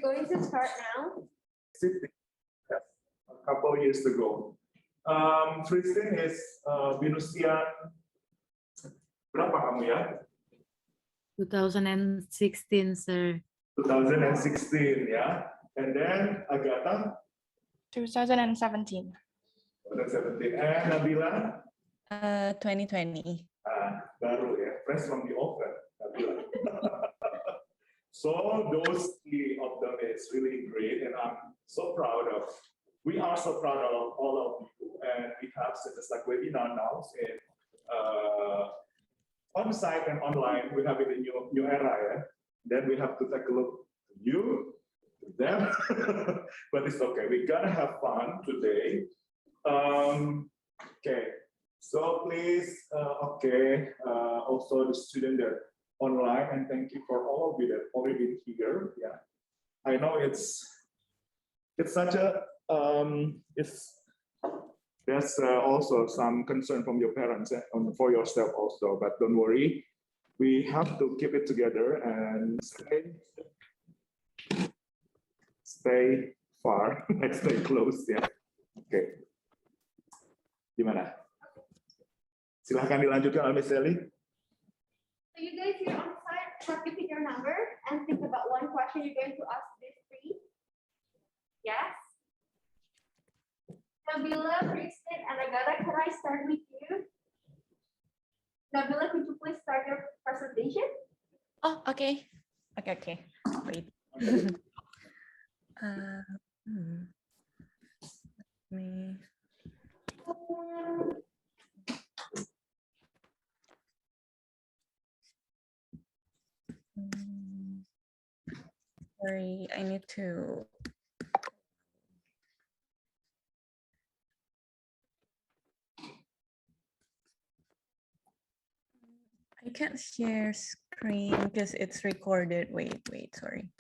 going to start now? Yes, a couple years ago. Tristan is BINUSian berapa kamu ya? 2016, sir. 2016 ya. And then Agatha? 2017. 2017. And Nabila? 2020. Baru ya, fresh from the oven. Nabila. So those three of them is really great, and I'm so proud of. We are so proud of all of you, and we have just like webinar now in on-site and online. We have it in new era, yeah. Then we have to take a look to you, to them, but it's okay. We're gonna have fun today. Okay, so please, also the student that online, and thank you for all of you that already been here. Yeah, I know it's such a there's also some concern from your parents and for yourself also, but don't worry, we have to keep it together and stay far and stay close. Yeah. Okay. Gimana? Silahkan dilanjutkan, Miss Sally. So you guys here on site have to pick your number and think about one question you're going to ask these three. Yes? Nabila, Kristen, and Agatha, can I start with you? Nabila, could you please start your presentation? Oh, okay. Okay. Wait. Me. Sorry, I need to. I can't share screen because it's recorded. Wait, sorry.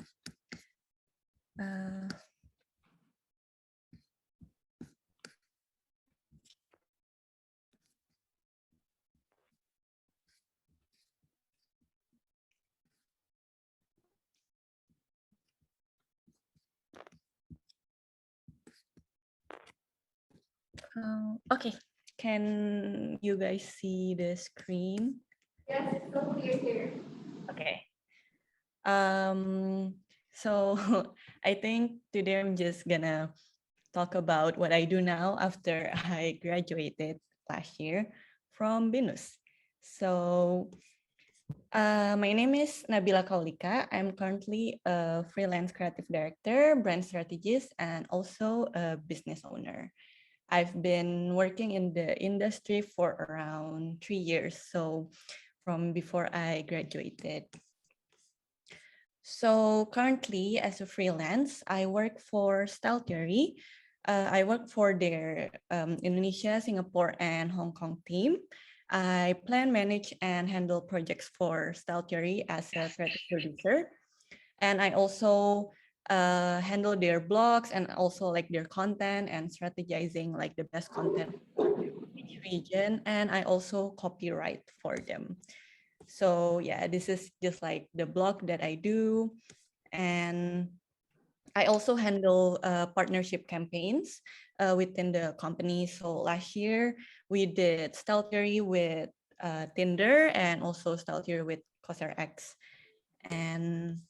Okay, can you guys see the screen? Yes, it's so clear here. Okay. So I think today I'm just gonna talk about what I do now after I graduated last year from BINUS. So my name is Nabila Kaulika. I'm currently a freelance creative director, brand strategist, and also a business owner. I've been working in the industry for around 3 years, so from before I graduated. So currently, as a freelance, I work for Style Theory. I work for their Indonesia, Singapore, and Hong Kong team. I plan, manage, and handle projects for Style Theory as a creative producer. And I also handle their blogs and also like their content and strategizing like the best content for each region. And I also copyright for them. So yeah, this is just like the blog that I do. And I also handle partnership campaigns within the company. So last year we did Style Theory with Tinder and also Style Theory with CosRX. And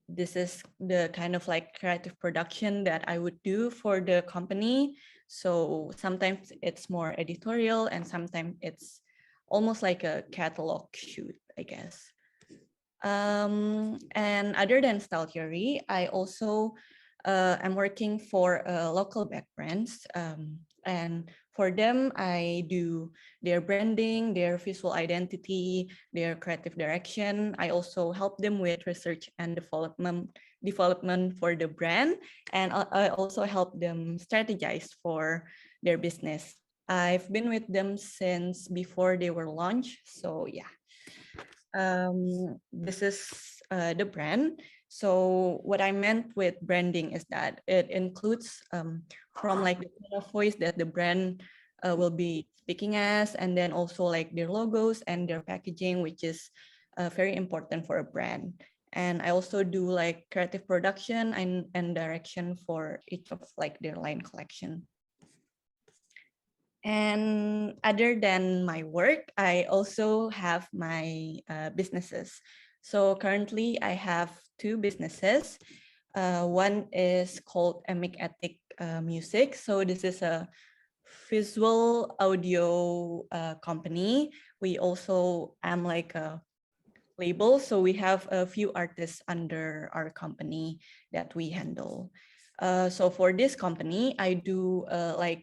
this is the kind of like creative production that I would do for the company. So sometimes it's more editorial and sometimes it's almost like a catalog shoot, I guess. And other than Style Theory, I also am working for local back brands. And for them, I do their branding, their visual identity, their creative direction. I also help them with research and development for the brand. And I also help them strategize for their business. I've been with them since before they were launched. So yeah, this is the brand. So what I meant with branding is that it includes from like the tone of voice that the brand will be speaking as, and then also like their logos and their packaging, which is very important for a brand. And I also do like creative production and direction for each of like their line collection. And other than my work, I also have my businesses. So currently I have two businesses. One is called Emic Ethic Music. So this is a visual audio company. We also am like a label. So we have a few artists under our company that we handle. So for this company, I do like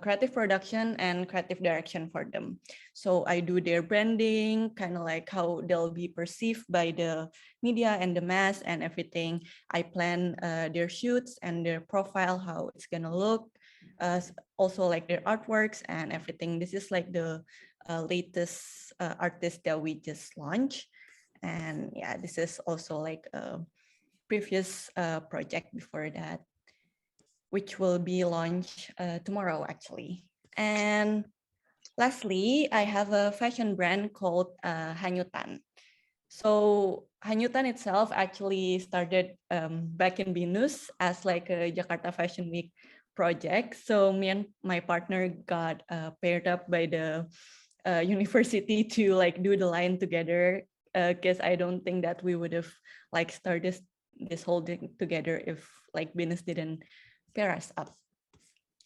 creative production and creative direction for them. So I do their branding, kind of like how they'll be perceived by the media and the mass and everything. I plan their shoots and their profile, how it's gonna look. Also like their artworks and everything. This is like the latest artist that we just launched. And yeah, this is also like a previous project before that, which will be launched tomorrow actually. And lastly, I have a fashion brand called Hanyutan. So Hanyutan itself actually started back in BINUS as like a Jakarta Fashion Week project. So me and my partner got paired up by the university to like do the line together, because I don't think that we would have like started this whole thing together if like BINUS didn't pair us up.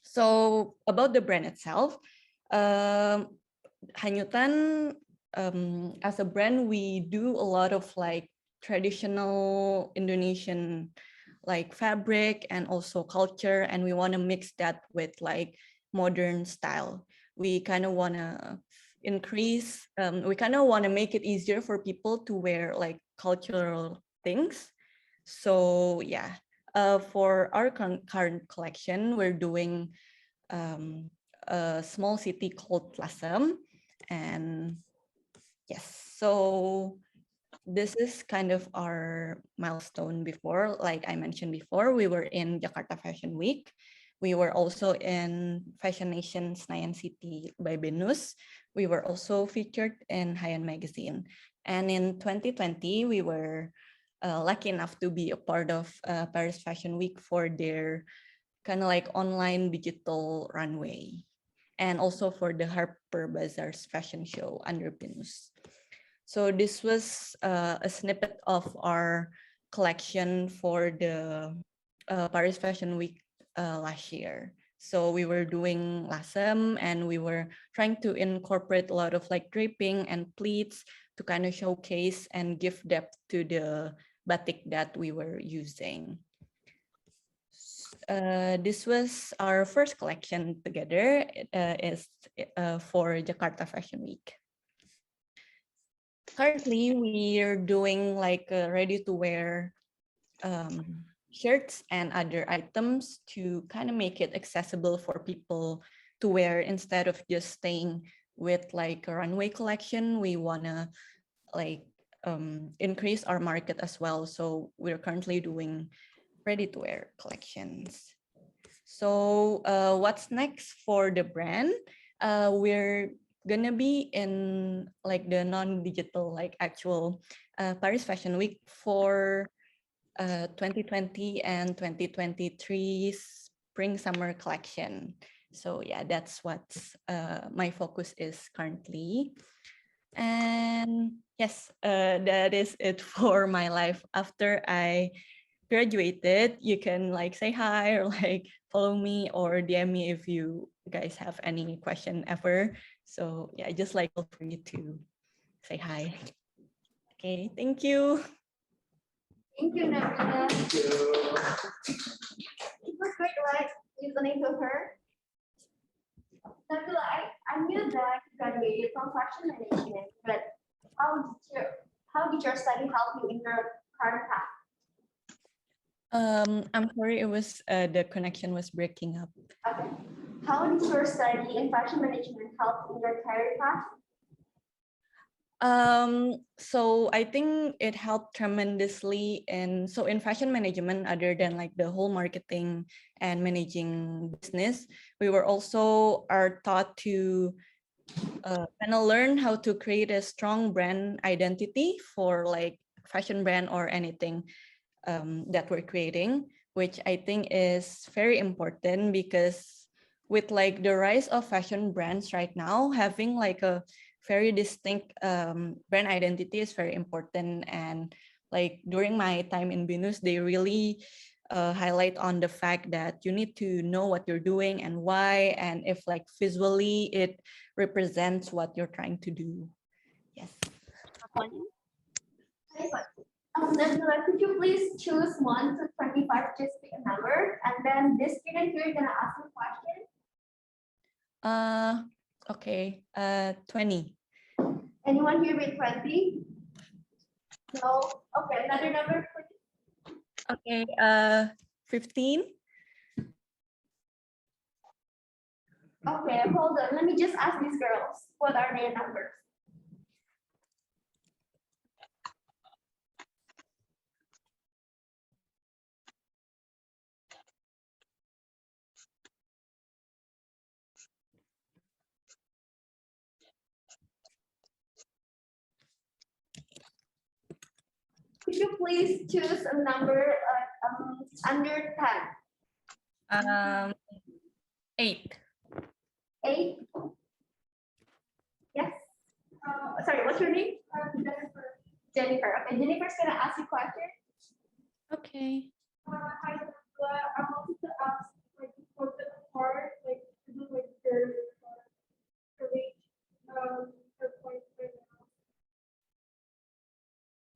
So about the brand itself, Hanyutan, as a brand, we do a lot of like traditional Indonesian like fabric and also culture, and we want to mix that with like modern style. We kind of want to increase, we kind of want to make it easier for people to wear like cultural things. So yeah, for our current collection, we're doing a small city called Lasem. And yes, so this is kind of our milestone before. Like I mentioned before, we were in Jakarta Fashion Week. We were also in Fashion Nation Senayan City by BINUS. We were also featured in Haiyan Magazine. And in 2020, we were lucky enough to be a part of Paris Fashion Week for their kind of like online digital runway, and also for the Harper Bazaar's fashion show under BINUS. So this was a snippet of our collection for the Paris Fashion Week last year. So we were doing lasem, and we were trying to incorporate a lot of like draping and pleats to kind of showcase and give depth to the batik that we were using. This was our first collection together. Is for Jakarta Fashion Week. Currently, we are doing like ready-to-wear shirts and other items to kind of make it accessible for people to wear instead of just staying with like a runway collection. We wanna like increase our market as well. So we're currently doing ready-to-wear collections. So what's next for the brand? We're gonna be in like the non-digital, like actual Paris Fashion Week for 2020 and 2023 spring summer collection. So yeah, that's what my focus is currently. And yes, that is it for my life. After I graduated, you can like say hi or like follow me or DM me if you guys have any question ever. So yeah, just like for you to say hi. Okay, thank you. Thank you, Nabila. Thank you. It was great, right? Listening to her. Nabila, I knew that you graduated from fashion management, but how did your study help you in your current path? I'm sorry, it was the connection was breaking up. Okay. How did your study in fashion management help in your career path? So I think it helped tremendously in fashion management, other than like the whole marketing and managing business, we were also are taught to kind of learn how to create a strong brand identity for like fashion brand or anything that we're creating, which I think is very important because with like the rise of fashion brands right now, having like a very distinct brand identity is very important. And like during my time in BINUS, they really highlight on the fact that you need to know what you're doing and why, and if like visually it represents what you're trying to do. Yes. Nebula, could you please choose 1 to 25, just pick a number, and then this student here is gonna ask you a question. Okay, 20. Anyone here with 20? No? Okay, another number, please. Okay, 15. Okay, hold on. Let me just ask these girls, what are their numbers? Could you please choose a number under 10? 8. 8? Yes. Sorry, what's your name? Jennifer. Jennifer. Okay, Jennifer's gonna ask you a question. Okay. Hi, I wanted to ask, like, for the part, like, to do like to reach her point right now.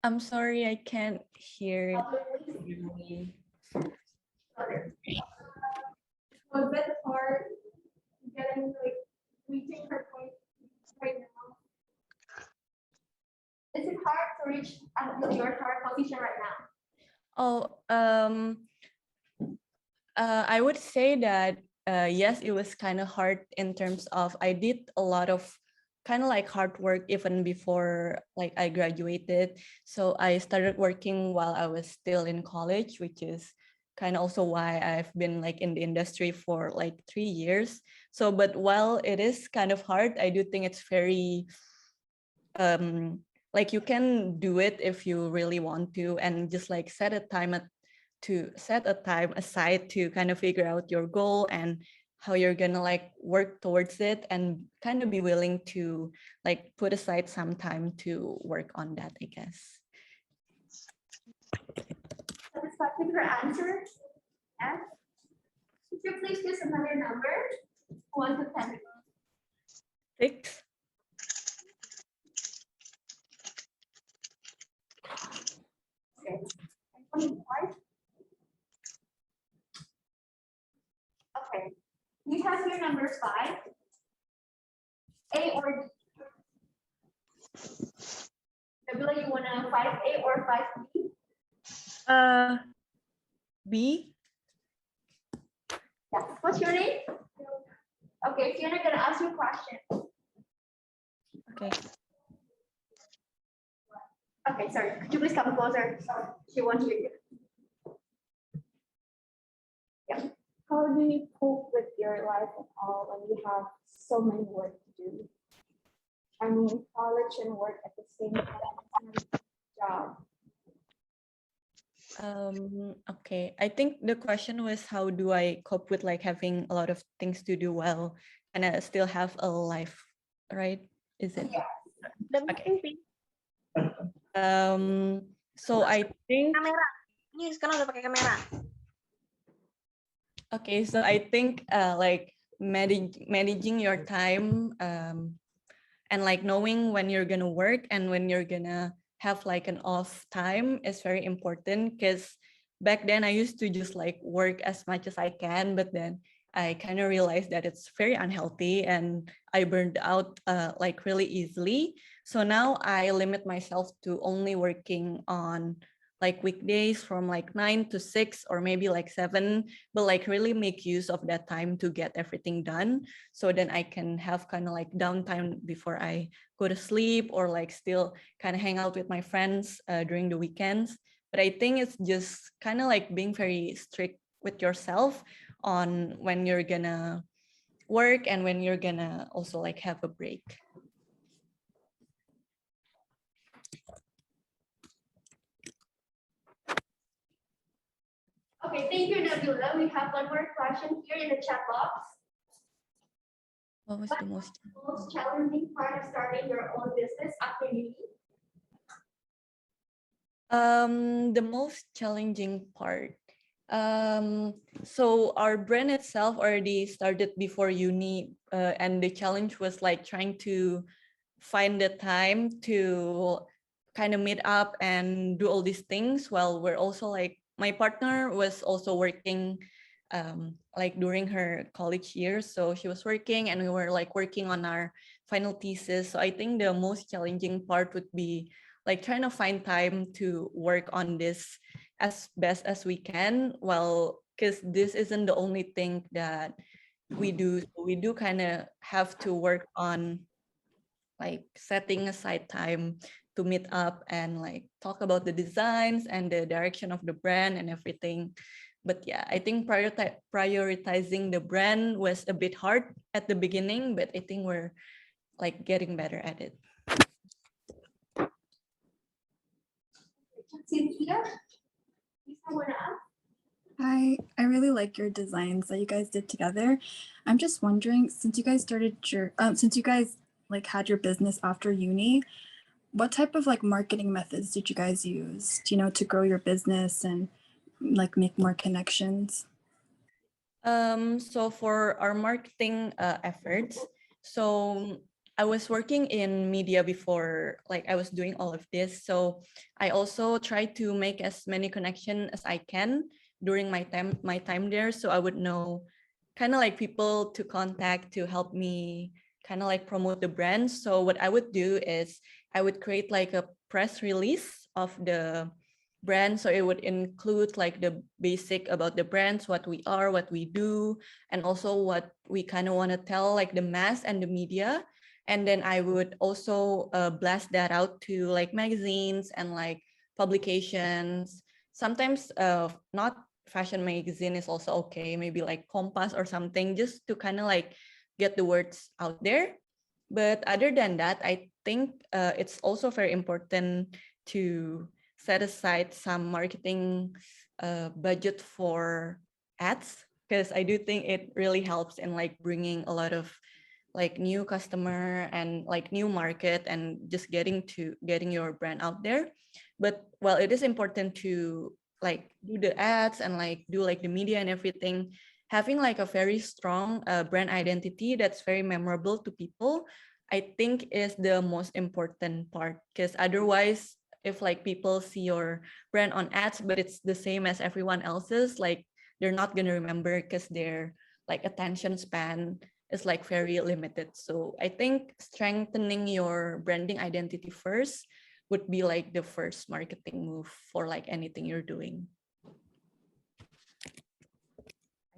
I'm sorry, I can't hear Please. you. Was that hard getting like reaching her point right now? Is it hard to reach your current position right now? Oh, I would say that yes, it was kind of hard in terms of I did a lot of kind of like hard work even before like I graduated. So I started working while I was still in college, which is kind of also why I've been like in the industry for like 3 years. So, but while it is kind of hard, I do think it's very like you can do it if you really want to, and just like set a time aside to kind of figure out your goal and how you're gonna like work towards it, and kind of be willing to like put aside some time to work on that, I guess. Satisfied with your answer? Yes. Could you please choose another number? 1 to 10. 6. Okay. 25. Okay. You have your numbers 5. A or D? Nebula, you want a 5A or 5B? B. Yes. What's your name? Okay, Fiona gonna ask you a question. Okay. Okay, sorry. Could you please come closer? She wants you. Yeah. How do you cope with your life and all when you have so many work to do? I mean, college and work at the same time, job. Okay, I think the question was how do I cope with like having a lot of things to do well and I still have a life, right? Is it? Yeah. Okay. So I think Kamera. Ini sekarang udah pakai kamera. okay, so I think like managing your time and like knowing when you're gonna work and when you're gonna have like an off time is very important, because back then I used to just like work as much as I can, but then I kind of realized that it's very unhealthy and I burned out like really easily. So now I limit myself to only working on like weekdays from like 9 to 6 or maybe like 7, but like really make use of that time to get everything done. So then I can have kind of like downtime before I go to sleep, or like still kind of hang out with my friends during the weekends. But I think it's just kind of like being very strict with yourself on when you're gonna work and when you're gonna also like have a break. Okay, thank you, Nabila. We have one more question here in the chat box. What was the most? Most challenging part of starting your own business after uni? The most challenging part. So our brand itself already started before uni, and the challenge was like trying to find the time to kind of meet up and do all these things while we're also like my partner was also working like during her college years, so she was working and we were like working on our final thesis. So I think the most challenging part would be like trying to find time to work on this as best as we can, well, because this isn't the only thing that we do. We do kind of have to work on like setting aside time to meet up and like talk about the designs and the direction of the brand and everything. But yeah, I think prioritizing the brand was a bit hard at the beginning, but I think we're like getting better at it. Cynthia, you want to ask? I really like your designs that you guys did together. I'm just wondering, since you guys like had your business after uni, what type of like marketing methods did you guys use, to grow your business and like make more connections? So for our marketing efforts, so I was working in media before, like I was doing all of this. So I also try to make as many connections as I can during my time there. So I would know kind of like people to contact to help me kind of like promote the brand. So what I would do is I would create like a press release of the brand. So it would include like the basic about the brands, what we are, what we do, and also what we kind of want to tell like the mass and the media. And then I would also blast that out to like magazines and like publications. Sometimes not fashion magazine is also okay, maybe like Compass or something, just to kind of like get the words out there. But other than that, I think it's also very important to set aside some marketing budget for ads, because I do think it really helps in like bringing a lot of like new customer and like new market and just getting your brand out there. But while it is important to like do the ads and like do like the media and everything, having like a very strong brand identity that's very memorable to people, I think is the most important part. Because otherwise, if like people see your brand on ads but it's the same as everyone else's, like they're not gonna remember because their like attention span is like very limited. So I think strengthening your branding identity first would be like the first marketing move for like anything you're doing.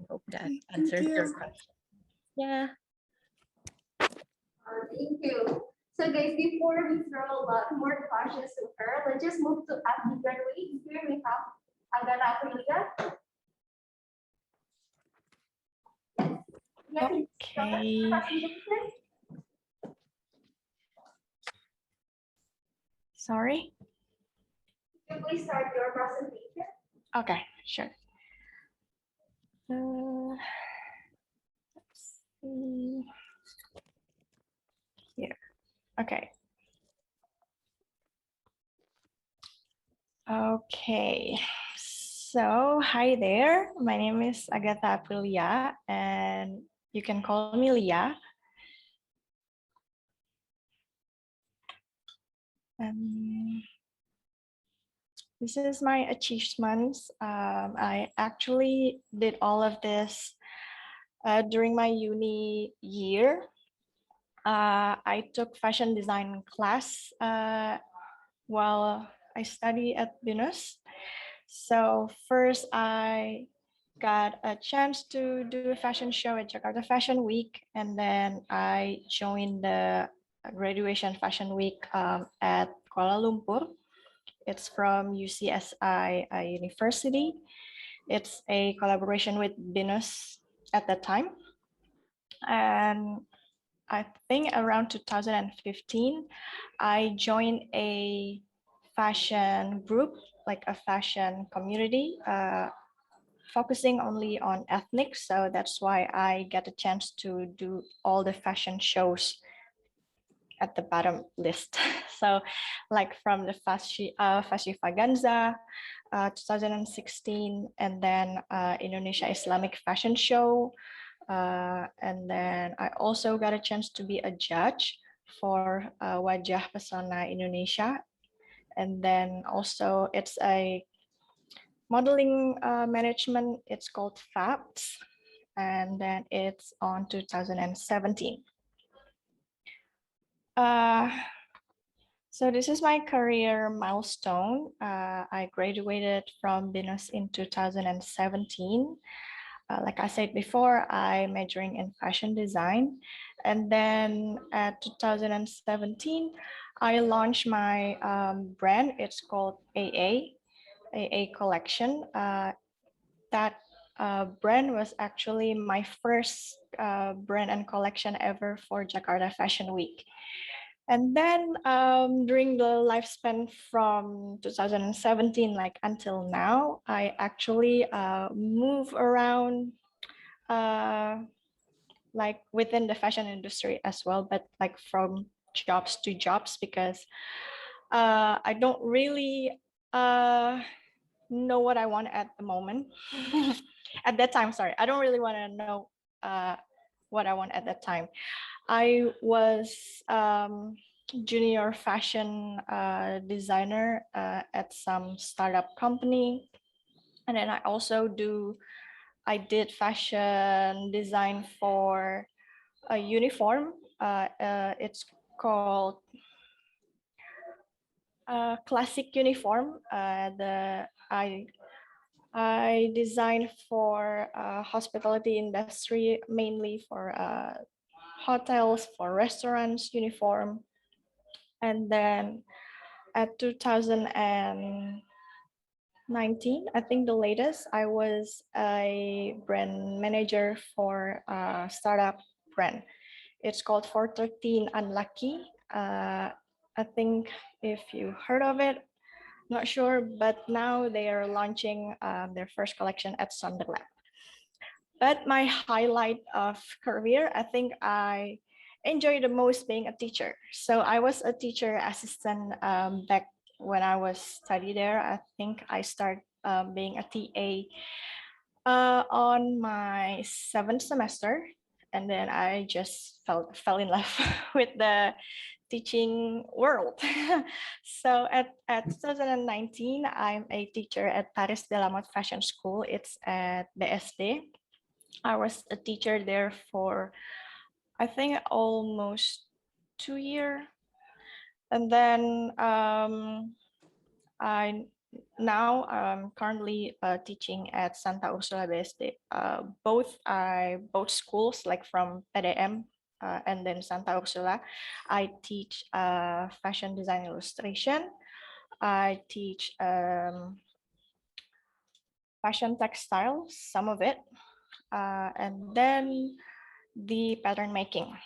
I hope that answers your question. Yeah. Thank you. So guys, before we throw a lot more questions to her, let's just move to at the graduate. Here we have Agatha Aprilia. Yes. Okay. Sorry. Can you please start your presentation? Okay, sure. Let's see here. Okay. Okay. So, hi there. My name is Agatha Aprilia, and you can call me Lia. This is my achievements. I actually did all of this during my uni year. I took fashion design class while I study at BINUS. So first I got a chance to do a fashion show at Jakarta Fashion Week, and then I joined the graduation fashion week at Kuala Lumpur. It's from UCSI University. It's a collaboration with BINUS at that time. And I think around 2015, I joined a fashion group, like a fashion community focusing only on ethnic. So that's why I get a chance to do all the fashion shows at the bottom list. So like from the Festivaganza 2016, and then Indonesia Islamic Fashion Show. And then I also got a chance to be a judge for Wajah Pesona Indonesia. And then also it's a modeling management, it's called FABS. And then it's on 2017. So this is my career milestone. I graduated from BINUS in 2017. Like I said before, I'm majoring in fashion design. And then at 2017, I launched my brand. It's called AA Collection. That brand was actually my first brand and collection ever for Jakarta Fashion Week. And then during the lifespan from 2017, like until now, I actually move around like within the fashion industry as well, but like from jobs to jobs, because I don't really know what I want at the moment. At that time, sorry, I don't really want to know what I want at that time. I was junior fashion designer at some startup company. And then I did fashion design for a uniform. It's called classic uniform. I designed for hospitality industry, mainly for hotels, for restaurants uniform. And then at 2019, I think the latest, I was a brand manager for a startup brand. It's called 413 Unlucky. I think if you heard of it, not sure, but now they are launching their first collection at Sunderland. But my highlight of career, I think I enjoy the most being a teacher. So I was a teacher assistant back when I was study there. I think I started being a TA on my 7th semester, and then I just fell in love with the teaching world. So at 2019, I'm a teacher at Paris de la Mode Fashion School. It's at BSD. I was a teacher there for, I think, almost 2 years. And then I now I'm currently teaching at Santa Ursula BSD. Both schools, like from PDM and then Santa Ursula. I teach fashion design illustration. I teach fashion textiles, some of it, and then the pattern making.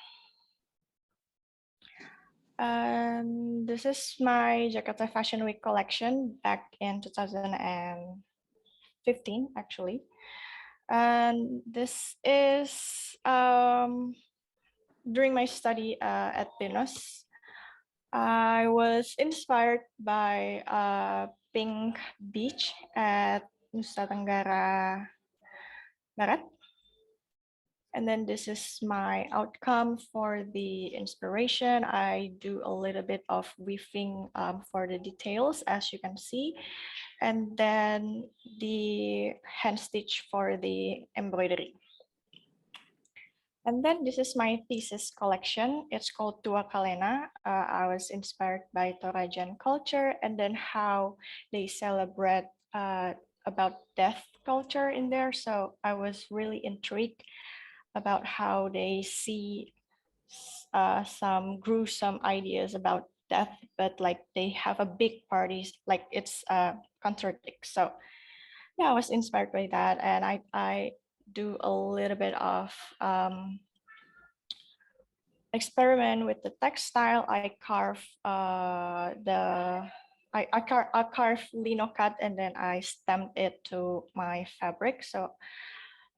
This is my Jakarta Fashion Week collection back in 2015, actually. And this is during my study at BINUS. I was inspired by Pink Beach at Nusa Tenggara Barat. And then this is my outcome for the inspiration. I do a little bit of weaving for the details, as you can see. And then the hand stitch for the embroidery. And then this is my thesis collection. It's called Tua Kalena. I was inspired by Torajan culture and then how they celebrate about death culture in there. So I was really intrigued about how they see some gruesome ideas about death, but like they have a big parties, like it's contradict. So yeah, I was inspired by that, and I do a little bit of experiment with the textile. I carve the I carve lino cut and then I stamped it to my fabric. So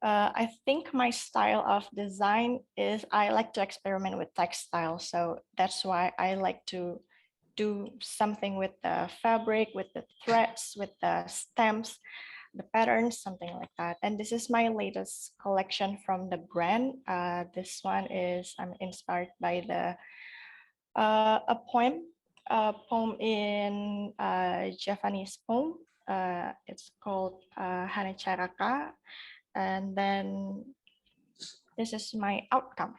I think my style of design is I like to experiment with textile. So that's why I like to do something with the fabric, with the threads, with the stamps, the patterns, something like that. And this is my latest collection from the brand. This one is, I'm inspired by the a poem in Japanese poem. It's called Hanecharaka. And then this is my outcome.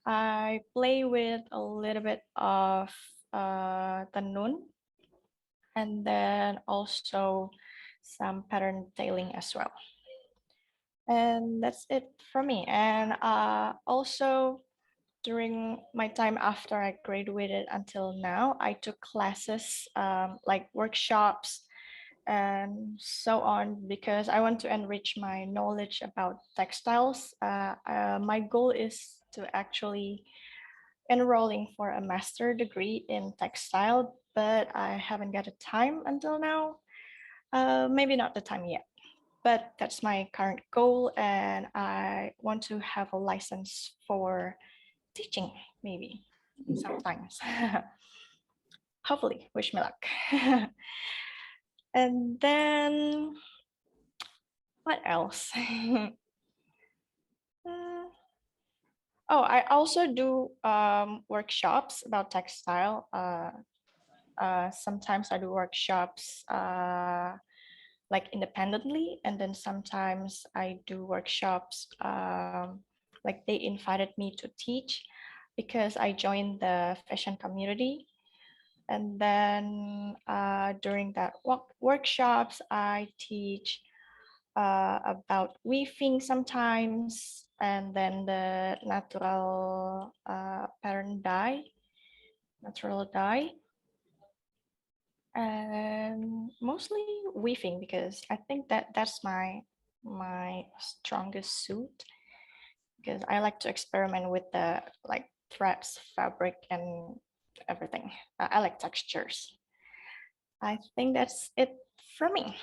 I play with a little bit of tenun and then also some pattern detailing as well. And that's it for me. And also during my time after I graduated until now, I took classes like workshops and so on because I want to enrich my knowledge about textiles. My goal is to actually enrolling for a master degree in textile, but I haven't got a time until now. Maybe not the time yet, but that's my current goal, and I want to have a license for teaching, maybe sometimes. Hopefully, wish me luck. And then what else? Oh, I also do workshops about textile. Sometimes I do workshops like independently, and then sometimes I do workshops like they invited me to teach because I joined the fashion community. And then during that workshops, I teach about weaving sometimes, and then the natural dye, and mostly weaving because I think that that's my strongest suit because I like to experiment with the like threads, fabric, and everything. I like textures. I think that's it from me.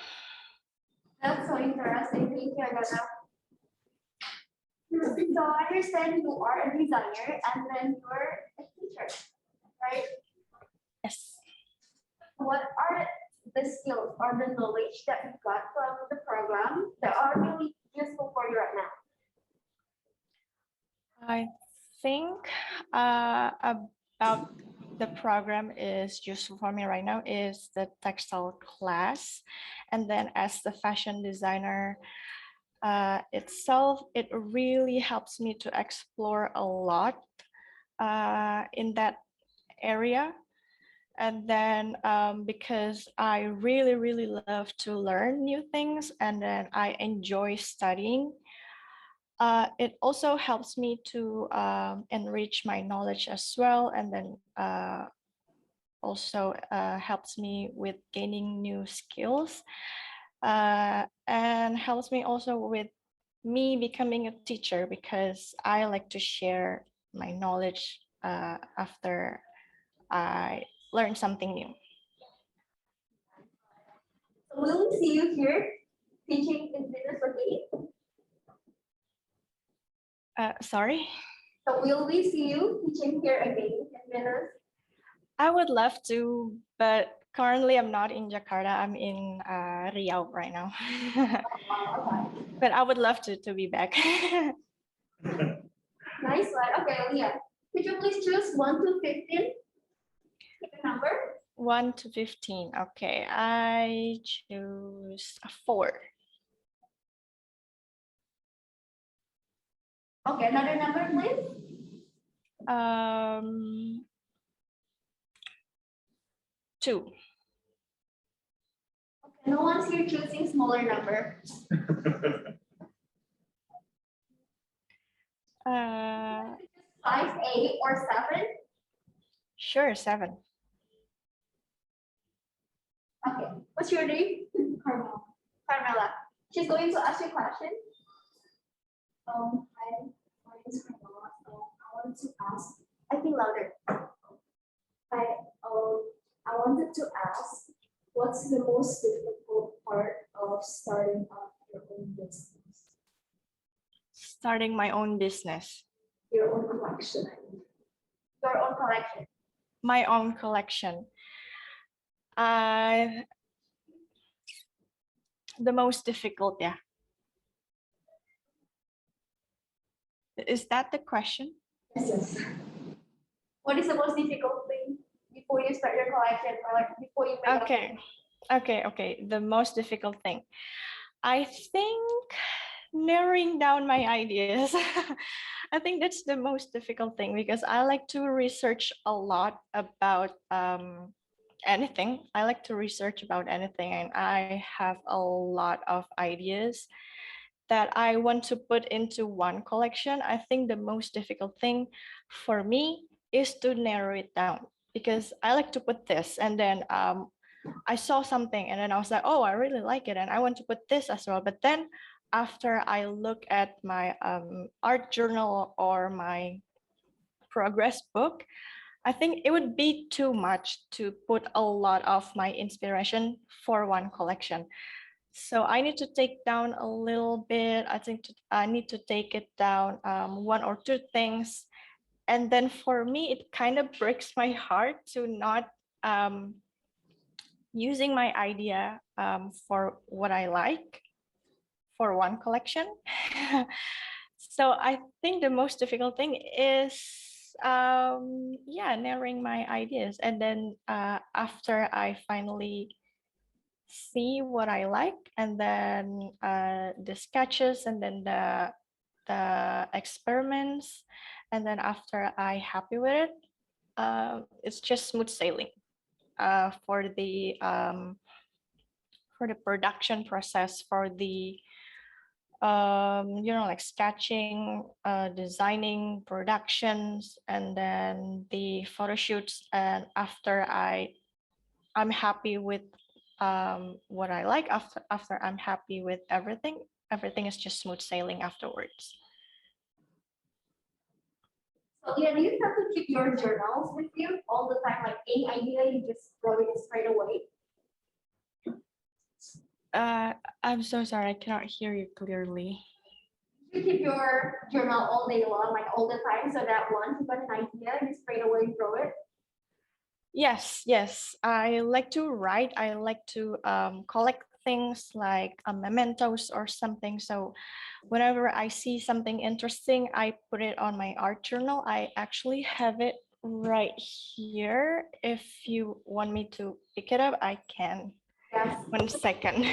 That's so interesting. Thank you, Agata. So I understand you are a designer and then you're a teacher, right? Yes. What are the skills or the knowledge that you got from the program that are really useful for you right now? I think about the program is useful for me right now is the textile class. And then as the fashion designer itself, it really helps me to explore a lot in that area. And then because I really, really love to learn new things and then I enjoy studying, it also helps me to enrich my knowledge as well, and then also helps me with gaining new skills, and helps me also with me becoming a teacher because I like to share my knowledge after I learn something new. So we'll see you here teaching in business, okay? Sorry? So will we see you teaching here again in business? I would love to, but currently I'm not in Jakarta. I'm in Riau right now. But I would love to be back. Nice one. Okay, Leah, could you please choose 1 to 15? Pick a number. 1 to 15. Okay, I choose a 4. Okay, another number, please. 2. Okay, no one's here choosing smaller number. 5, 8, or 7. Sure, 7. Okay, what's your name? Carmela. Carmela. She's going to ask you a question. Hi, my name is Carmela. I wanted to ask. I think louder. I want to have to ask, what's the most difficult part of starting up your own business? Starting my own business, Your own collection, I mean. Your own collection. my own collection. Uh, the most difficult, yeah. Is that the question? Yes. What is the most difficult thing before you start your collection or like before you make Okay. The most difficult thing. I think narrowing down my ideas. I think that's the most difficult thing because I like to research a lot about anything. I like to research about anything, and I have a lot of ideas that I want to put into one collection. I think the most difficult thing for me is to narrow it down because I like to put this and then I saw something and then I was like, oh, I really like it and I want to put this as well. But then after I look at my art journal or my progress book, I think it would be too much to put a lot of my inspiration for one collection. So I need to take down a little bit. I think I need to take it down one or two things. And then for me, it kind of breaks my heart to not using my idea for what I like for one collection. So I think the most difficult thing is narrowing my ideas. And then after I finally see what I like, and then the sketches, and then the experiments, and then after I happy with it, it's just smooth sailing for the production process, for the like sketching, designing, productions, and then the photo shoots. And after I'm happy with what I like, after I'm happy with everything is just smooth sailing afterwards. So yeah, do you have to keep your journals with you all the time? Like any idea, you just wrote it straight away. I'm so sorry, I cannot hear you clearly. You keep your journal all day long, like all the time, so that once you got an idea, you straight away throw it. Yes, I like to write. I like to collect things like mementos or something. So whenever I see something interesting, I put it on my art journal. I actually have it right here. If you want me to pick it up, I can. Yes. 1 second.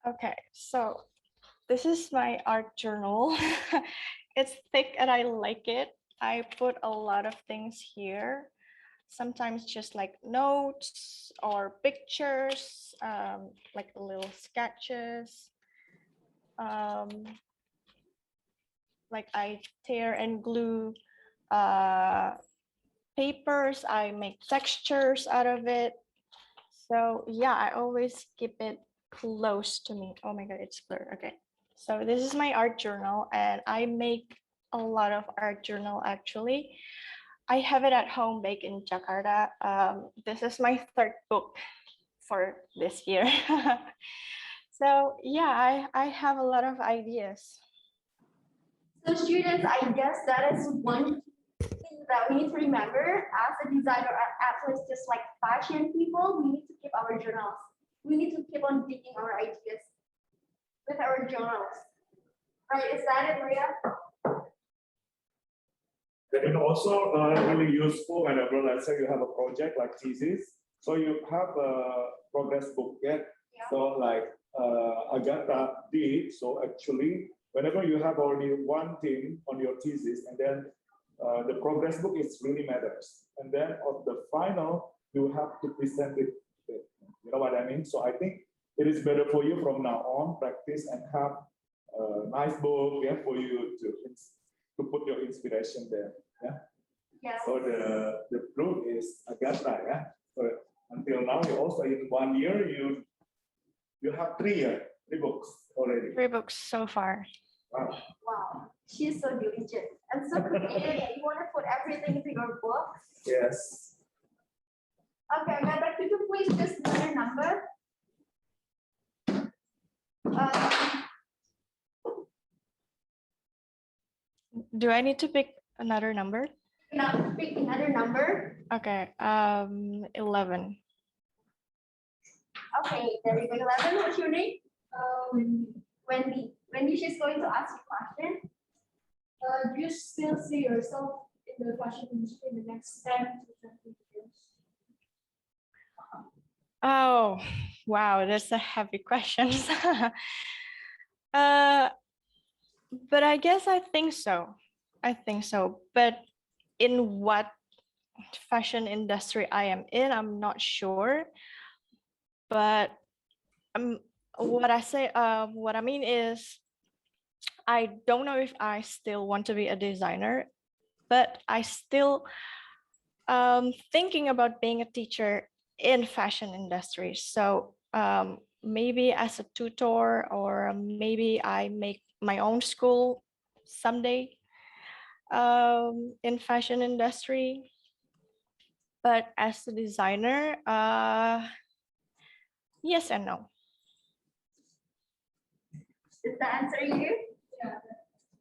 Okay, so this is my art journal. It's thick and I like it. I put a lot of things here. Sometimes just like notes or pictures, like little sketches. Like I tear and glue papers. I make textures out of it. So yeah, I always keep it close to me. Oh my God, it's blurred. Okay. So this is my art journal and I make a lot of art journal actually. I have it at home back in Jakarta. This is my third book for this year. So yeah, I have a lot of ideas. So students, I guess that is one thing that we need to remember as a designer, at least just like fashion people, we need to keep our journals. We need to keep on digging our ideas with our journals. Right, is that it, Maria? And also really useful whenever, let's say you have a project like thesis, so you have a progress book yet. Yeah. So like Agatha did, so actually whenever you have only one thing on your thesis and then the progress book is really matters. And then of the final, you have to present it. You know what I mean? So I think it is better for you from now on, practice and have a nice book, yeah, for you to put your inspiration there. Yeah. Yeah. So the proof is Agatha, yeah. So until now, you also in 1 year you You have three books already. 3 books so far. Wow. Wow, she's so diligent and so creative that you want to put everything into your book. Yes. Okay, Amanda, could you please just another number? Do I need to pick another number? Not pick another number. Okay, 11. Okay, there you go. 11. What's your name? Wendy. Wendy, she's going to ask you a question. Do you still see yourself in the fashion industry in the next 10 to 20 years? Oh, wow, that's a heavy question. But I guess I think so. I think so. But in what fashion industry I am in, I'm not sure. But what I mean is, I don't know if I still want to be a designer, but I still thinking about being a teacher in fashion industry. So maybe as a tutor, or maybe I make my own school someday in fashion industry. But as a designer, yes and no. Does that answer you? Yeah.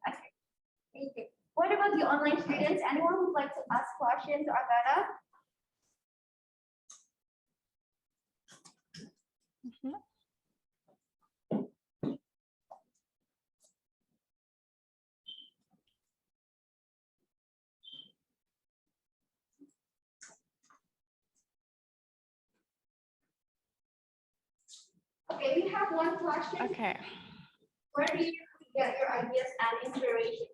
Okay. Thank you. What about the online students? Anyone who'd like to ask questions to Agata? Mhm. Okay, we have one question. Okay. Where do you get your ideas and inspiration?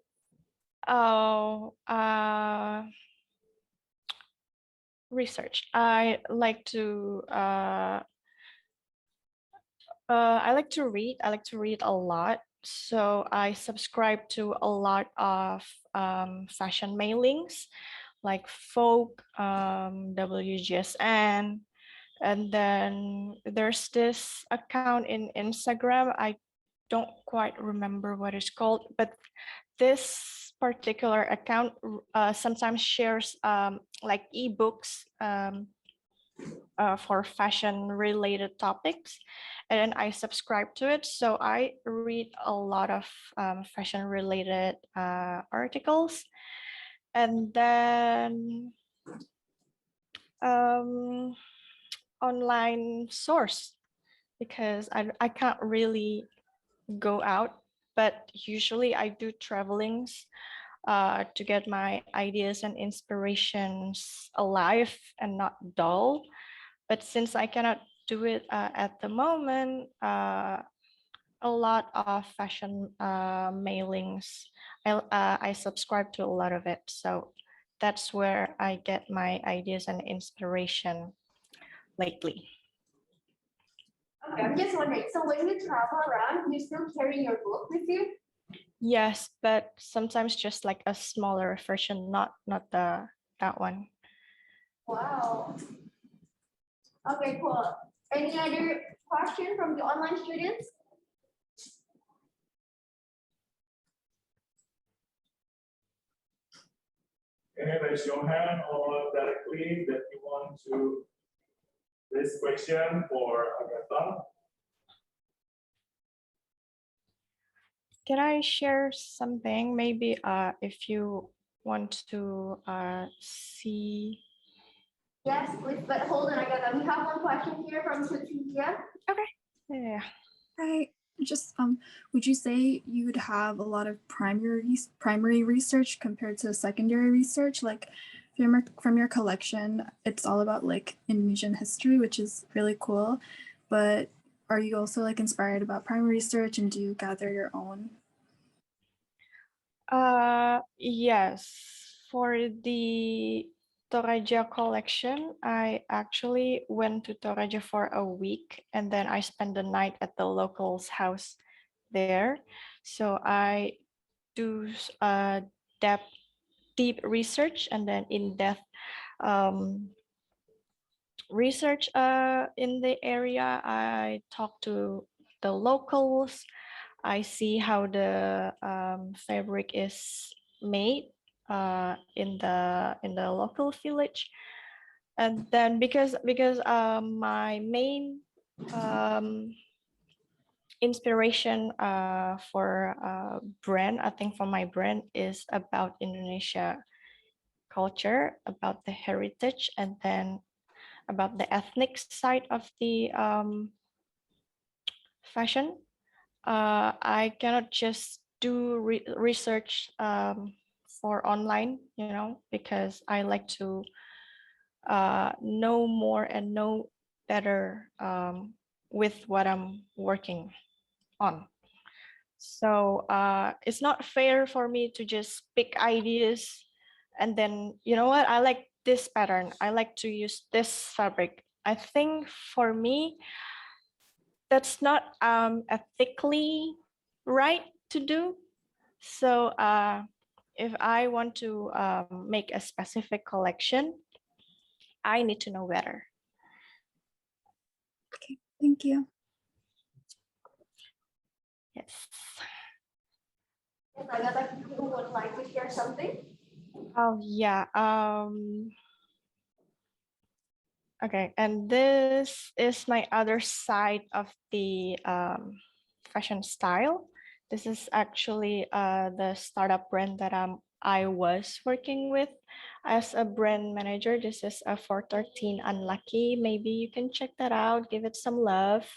Oh, research. I like to read. I like to read a lot. So I subscribe to a lot of fashion mailings like Folk, WGSN, and then there's this account in Instagram. I don't quite remember what it's called, but this particular account sometimes shares like ebooks for fashion related topics, and then I subscribe to it. So I read a lot of fashion related articles, and then online source, because I can't really go out, but usually I do travelings to get my ideas and inspirations alive and not dull. But since I cannot do it at the moment, a lot of fashion mailings, I subscribe to a lot of it. So that's where I get my ideas and inspiration lately. Okay, I'm just wondering. So when you travel around, you still carry your book with you? Yes, but sometimes just like a smaller version, not that one. Wow. Okay, cool. Any other question from the online students? Can you raise your hand or directly that you want to raise question for Agatha? Can I share something? Maybe if you want to see. Yes, please, but hold on, we have one question here from Cecilia. Yeah. Hi, just would you say you would have a lot of primary research compared to secondary research? Like from your collection, it's all about like Indonesian history, which is really cool. But are you also like inspired about primary research, and do you gather your own? Yes, for the Toraja collection, I actually went to Toraja for a week, and then I spent the night at the locals' house there. So I do deep research and then in-depth research in the area. I talk to the locals. I see how the fabric is made in the local village. And then because my main inspiration for brand, I think for my brand is about Indonesia culture, about the heritage, and then about the ethnic side of the fashion. I cannot just do research for online, because I like to know more and know better with what I'm working on. So it's not fair for me to just pick ideas and then, you know what, I like this pattern, I like to use this fabric. I think for me, that's not ethically right to do. So if I want to make a specific collection, I need to know better. Thank you. Yes. Yes, Agatha, you would like to share something? Oh yeah. Okay, and this is my other side of the fashion style. This is actually the startup brand that I was working with as a brand manager. This is a 413 Unlucky. Maybe you can check that out, give it some love.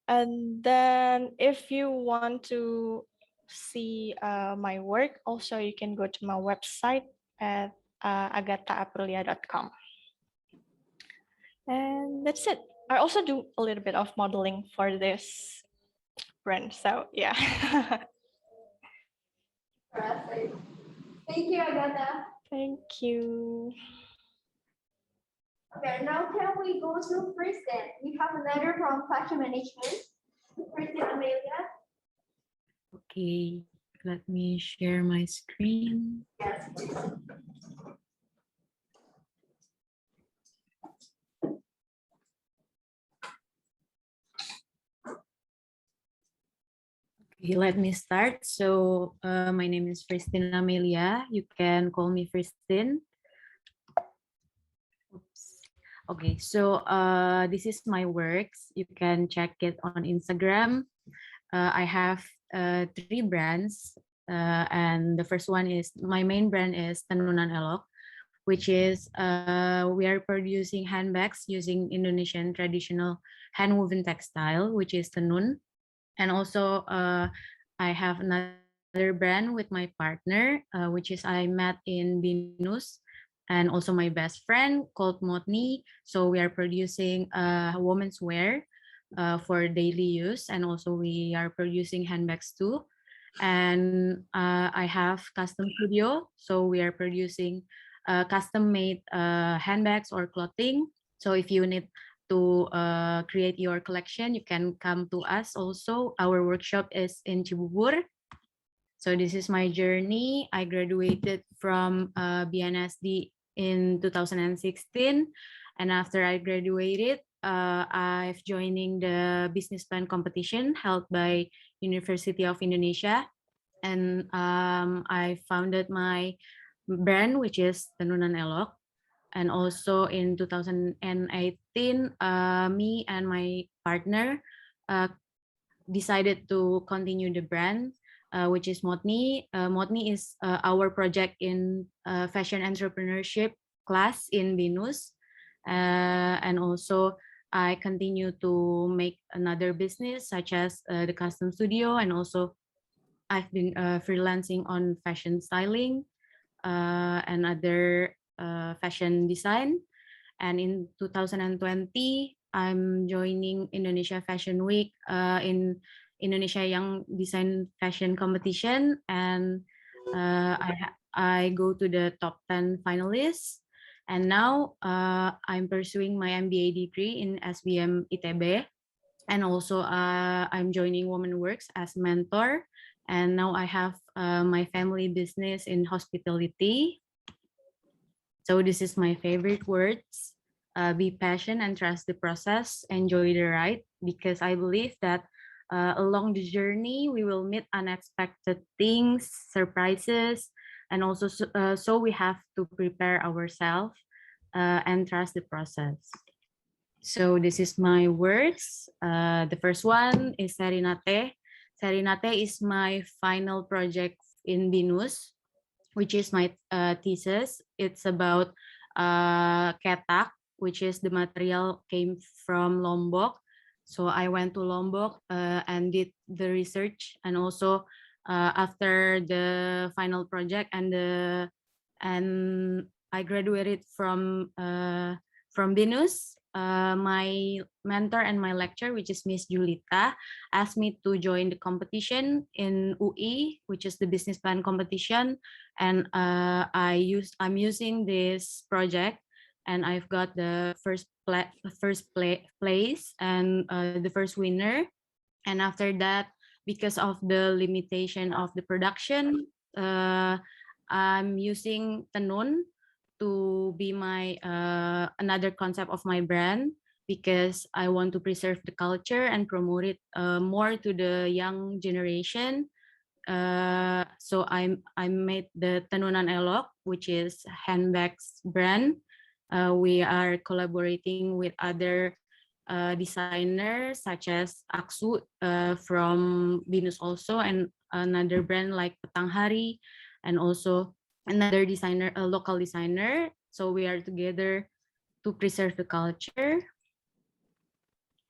And then if you want to see my work, also you can go to my website at agataaprilia.com. And that's it. I also do a little bit of modeling for this brand. So yeah. Perfect. Thank you, Agatha. Thank you. Okay, now can we go to Kristen? We have another from fashion management. Kristen Amelia. Okay, let me share my screen. Yes, please. Okay, let me start. So my name is Christine Amelia. You can call me Christine. Oops. Okay, so this is my works. You can check it on Instagram. I have 3 brands. And the first one is, my main brand is Tenunan Elok, which is we are producing handbags using Indonesian traditional hand-woven textile, which is tenun. And also I have another brand with my partner, which is I met in BINUS, and also my best friend called Motni. So we are producing women's wear for daily use, and also we are producing handbags too. And I have custom studio, so we are producing custom made handbags or clothing. So if you need to create your collection, you can come to us also. Our workshop is in Cibubur. So this is my journey. I graduated from BNSD in 2016. And after I graduated, I've joining the business plan competition held by University of Indonesia. And I founded my brand, which is Tenunan Elok. And also in 2018, me and my partner decided to continue the brand, which is Motni. Motni is our project in fashion entrepreneurship class in BINUS. And also I continue to make another business such as the custom studio, and also I've been freelancing on fashion styling and other fashion design. And in 2020, I'm joining Indonesia Fashion Week in Indonesia Young Design Fashion Competition, and I go to the top 10 finalists. And now I'm pursuing my MBA degree in SBM ITB, and also I'm joining Woman Works as mentor. And now I have my family business in hospitality. So this is my favorite words. be patient and trust the process, enjoy the ride, because I believe that along the journey we will meet unexpected things, surprises, and also so we have to prepare ourselves and trust the process. So this is my words. The first one is Serinate. Serinate is my final project in BINUS, which is my thesis. It's about ketak, which is the material came from Lombok. So I went to Lombok and did the research, and also after the final project and I graduated from BINUS. My mentor and my lecturer, which is Miss Julita, asked me to join the competition in UI, which is the business plan competition, and I'm using this project, and I've got the place and the first winner. And after that, because of the limitation of the production, I'm using tenun to be my another concept of my brand, because I want to preserve the culture and promote it more to the young generation. So I made the Tenunan Elok, which is handbags brand. We are collaborating with other designers such as Aksu from BINUS also, and another brand like Petanghari, and also another designer, a local designer. So we are together to preserve the culture.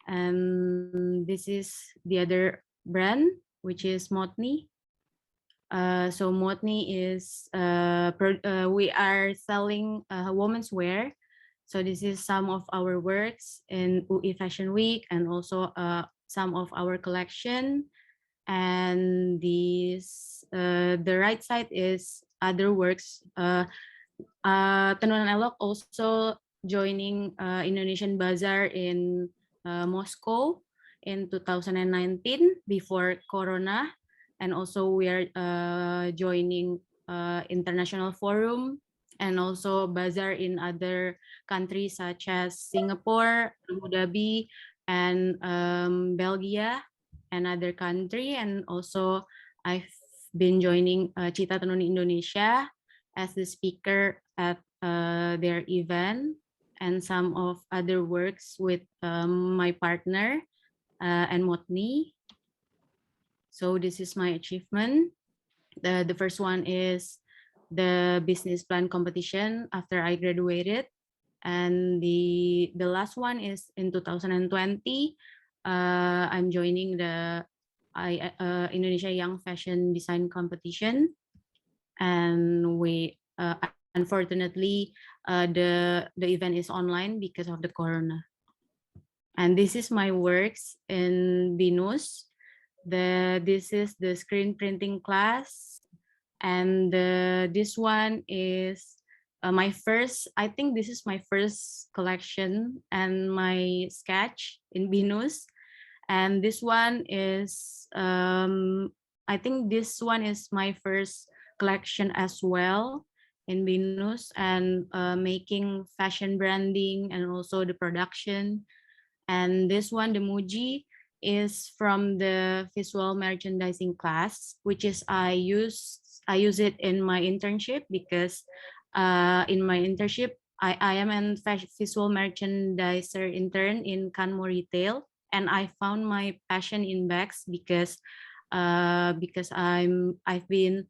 And this is the other brand, which is Motni. So Motni is we are selling women's wear. So this is some of our works in UI Fashion Week, and also some of our collection. And this the right side is other works. Tenunan Elok also joining Indonesian Bazaar in Moscow in 2019 before Corona. And also we are joining international forum, and also bazaar in other countries such as Singapore, Abu Dhabi, and Belgia, and other country. And also I've been joining Cita Tenun Indonesia as the speaker at their event, and some of other works with my partner and Motni. So this is my achievement. The first one is the business plan competition after I graduated. And the last one is in 2020. I'm joining the Indonesia Young Fashion Design Competition. And we unfortunately the event is online because of the corona. And this is my works in BINUS. This is the screen printing class, and this one is my first. I think this is my first collection and my sketch in BINUS. And this one is I think this one is my first collection as well in BINUS, and making fashion branding and also the production. And this one, the Muji, is from the visual merchandising class, which is I use it in my internship, because in my internship I am a visual merchandiser intern in Kanmo Retail, and I found my passion in bags because I've been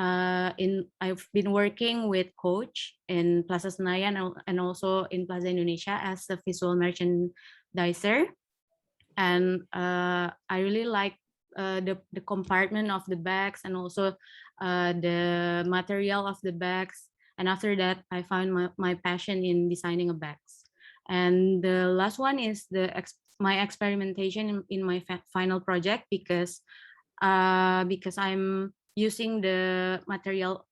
I've been working with Coach in Plaza Senayan and also in Plaza Indonesia as a visual merchandiser. And I really like the compartment of the bags, and also the material of the bags. And after that, I found my passion in designing a bags. And the last one is my experimentation in my final project, because I'm using the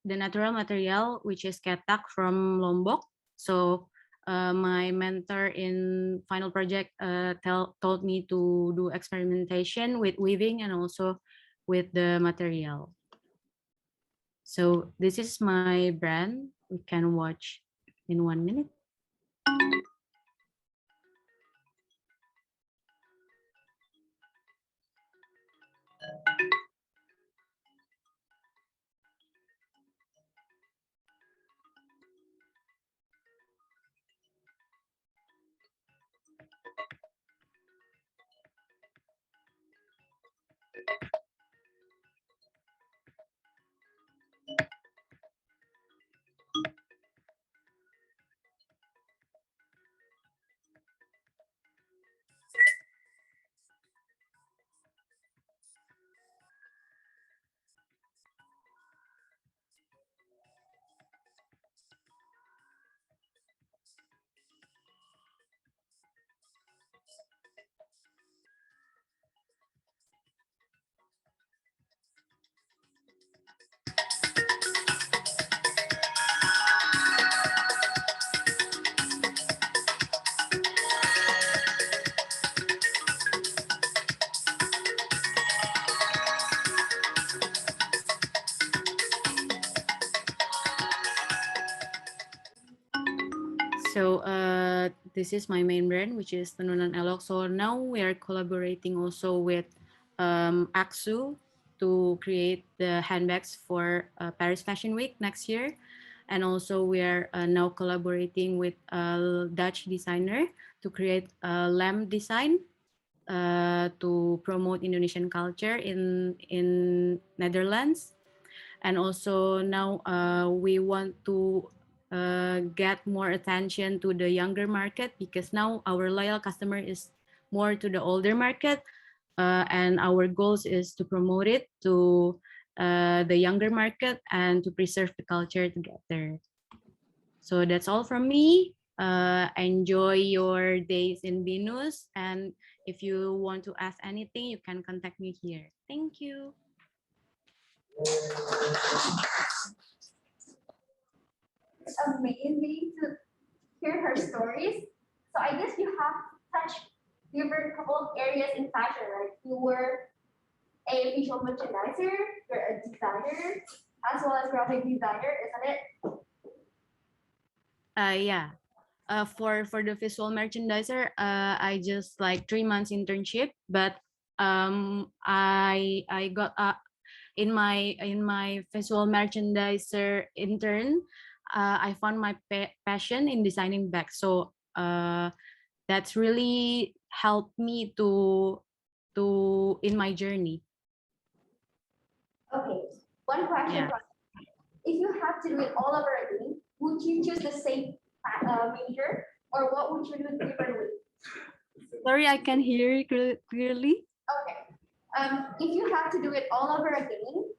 natural material, which is ketak from Lombok. So my mentor in final project told me to do experimentation with weaving and also with the material. So this is my brand. We can watch. in 1 minute. So this is my main brand, which is Tenunan Elok. So now we are collaborating also with Aksu to create the handbags for Paris Fashion Week next year. And also we are now collaborating with a Dutch designer to create a lamp design to promote Indonesian culture in Netherlands. And also now we want to get more attention to the younger market, because now our loyal customer is more to the older market, and our goals is to promote it to the younger market and to preserve the culture together. So that's all from me. Enjoy your days in BINUS, and if you want to ask anything, you can contact me here. Thank you. It's amazing to hear her stories. So I guess you have touched different couple of areas in fashion, right? You were a visual merchandiser, you're a designer, as well as graphic designer, isn't it? Yeah. For the visual merchandiser, I just like 3 months internship, but I got in my visual merchandiser intern, I found my passion in designing bags. So that's really helped me to in my journey. Okay, one question. Yeah. If you have to do it all over again, would you choose the same major, or what would you do differently? Sorry, I can hear you clearly. Okay. If you have to do it all over again,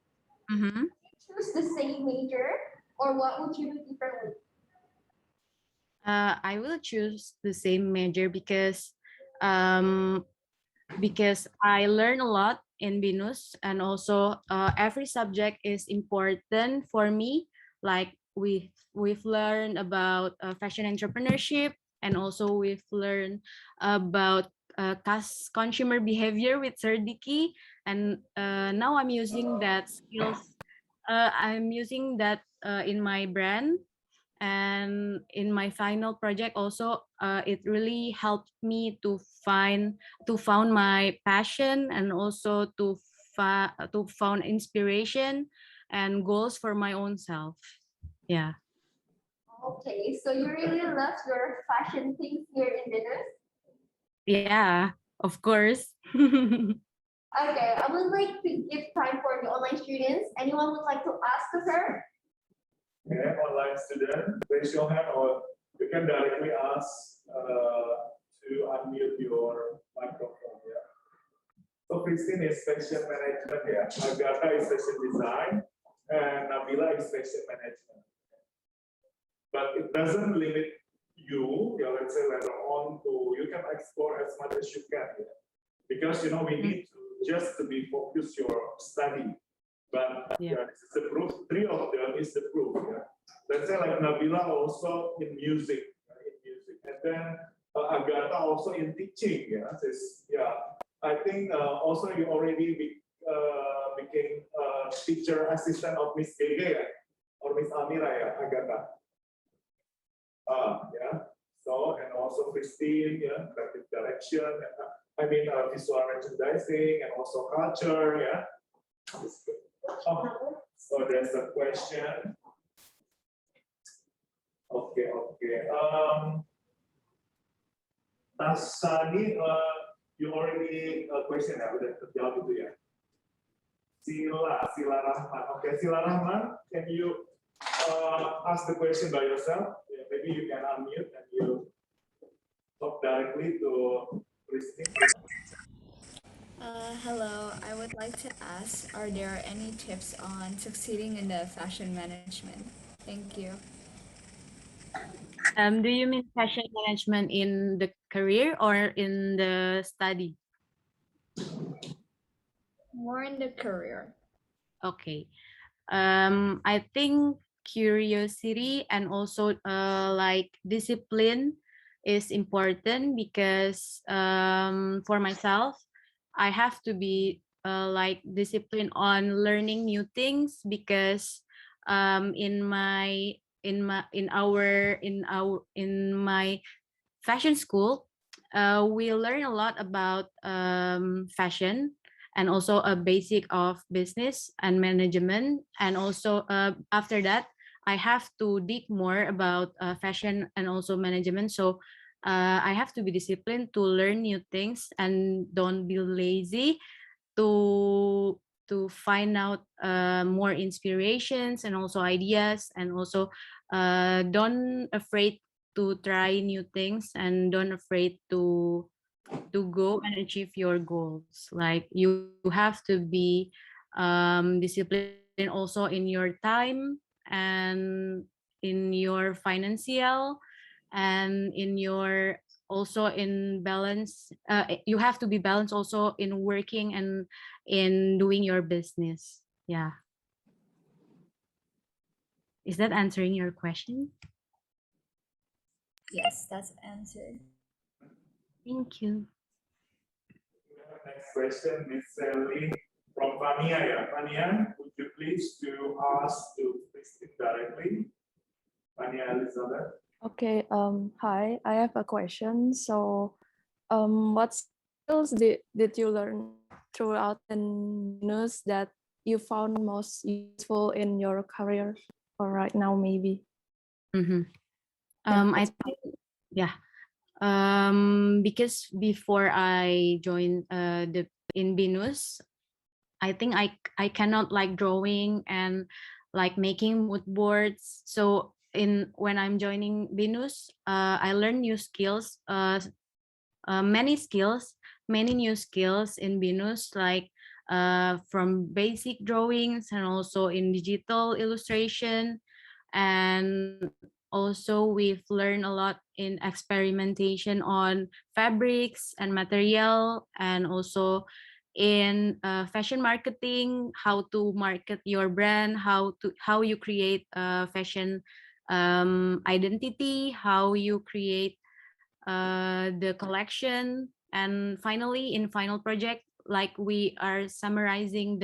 Mm-hmm. choose the same major, or what would you do differently? I will choose the same major because I learn a lot in BINUS, and also every subject is important for me. Like we've learned about fashion entrepreneurship, and also we've learned about consumer behavior with Serdiki, and now I'm using that skills. I'm using that in my brand, and in my final project also it really helped me to found my passion, and also to found inspiration and goals for my own self. Yeah. Okay, so you really love your fashion things here in BINUS? Yeah, of course. Okay, I would like to give time for the online students. Anyone would like to ask to her? Okay, online student, raise your hand, or you can directly ask to unmute your microphone. Yeah. So Christine is fashion management. Yeah, Agatha is fashion design, and Nabila is fashion management. But it doesn't limit you. Yeah, let's say later on to you can explore as much as you can. Yeah. Because you know we need to just to be focused your study. But yeah, this is the proof. 3 of them is the proof. Yeah. Let's say like Nabila also in music, and then Agatha also in teaching. Yeah, I think also you already became teacher assistant of Miss Gege, or Miss Amira, yeah, Agatha. also Christine, yeah, creative direction, visual merchandising, and also culture, yeah. Oh, so there's a question. Okay. Tasani, you already question ya, udah terjawab itu ya. Sila Rahman. Okay, Sila Rahman, can you ask the question by yourself? Yeah, maybe you can unmute and you talk directly to Christine. Hello, I would like to ask, are there any tips on succeeding in the fashion management? Thank you. Do you mean fashion management in the career or in the study? More in the career. Okay. I think curiosity and also like discipline is important because for myself, I have to be like disciplined on learning new things because in my fashion school, we learn a lot about fashion and also a basic of business and management. And also after that, I have to dig more about fashion and also management. So I have to be disciplined to learn new things and don't be lazy to find out more inspirations and also ideas, and also don't afraid to try new things and don't afraid to go and achieve your goals. Like you have to be disciplined also in your time and in your financial and in your also in balance. You have to be balanced also in working and in doing your business. Yeah. Is that answering your question? Yes, that's answered. Thank you. Next question, Miss Sally from Vania. Yeah, Vania, would you please to ask to Christine directly? Vania Elizabeth. Okay, hi, I have a question. So, what skills did you learn throughout the news that you found most useful in your career or right now, maybe? Mm-hmm. I think, yeah. Because before I joined in BINUS, I think I cannot like drawing and like making mood boards. So when I'm joining BINUS, I learn new skills, many new skills in BINUS, like from basic drawings and also in digital illustration. And also we've learned a lot in experimentation on fabrics and material, and also in fashion marketing, how to market your brand, how you create a fashion identity, how you create the collection. And finally in final project, like we are summarizing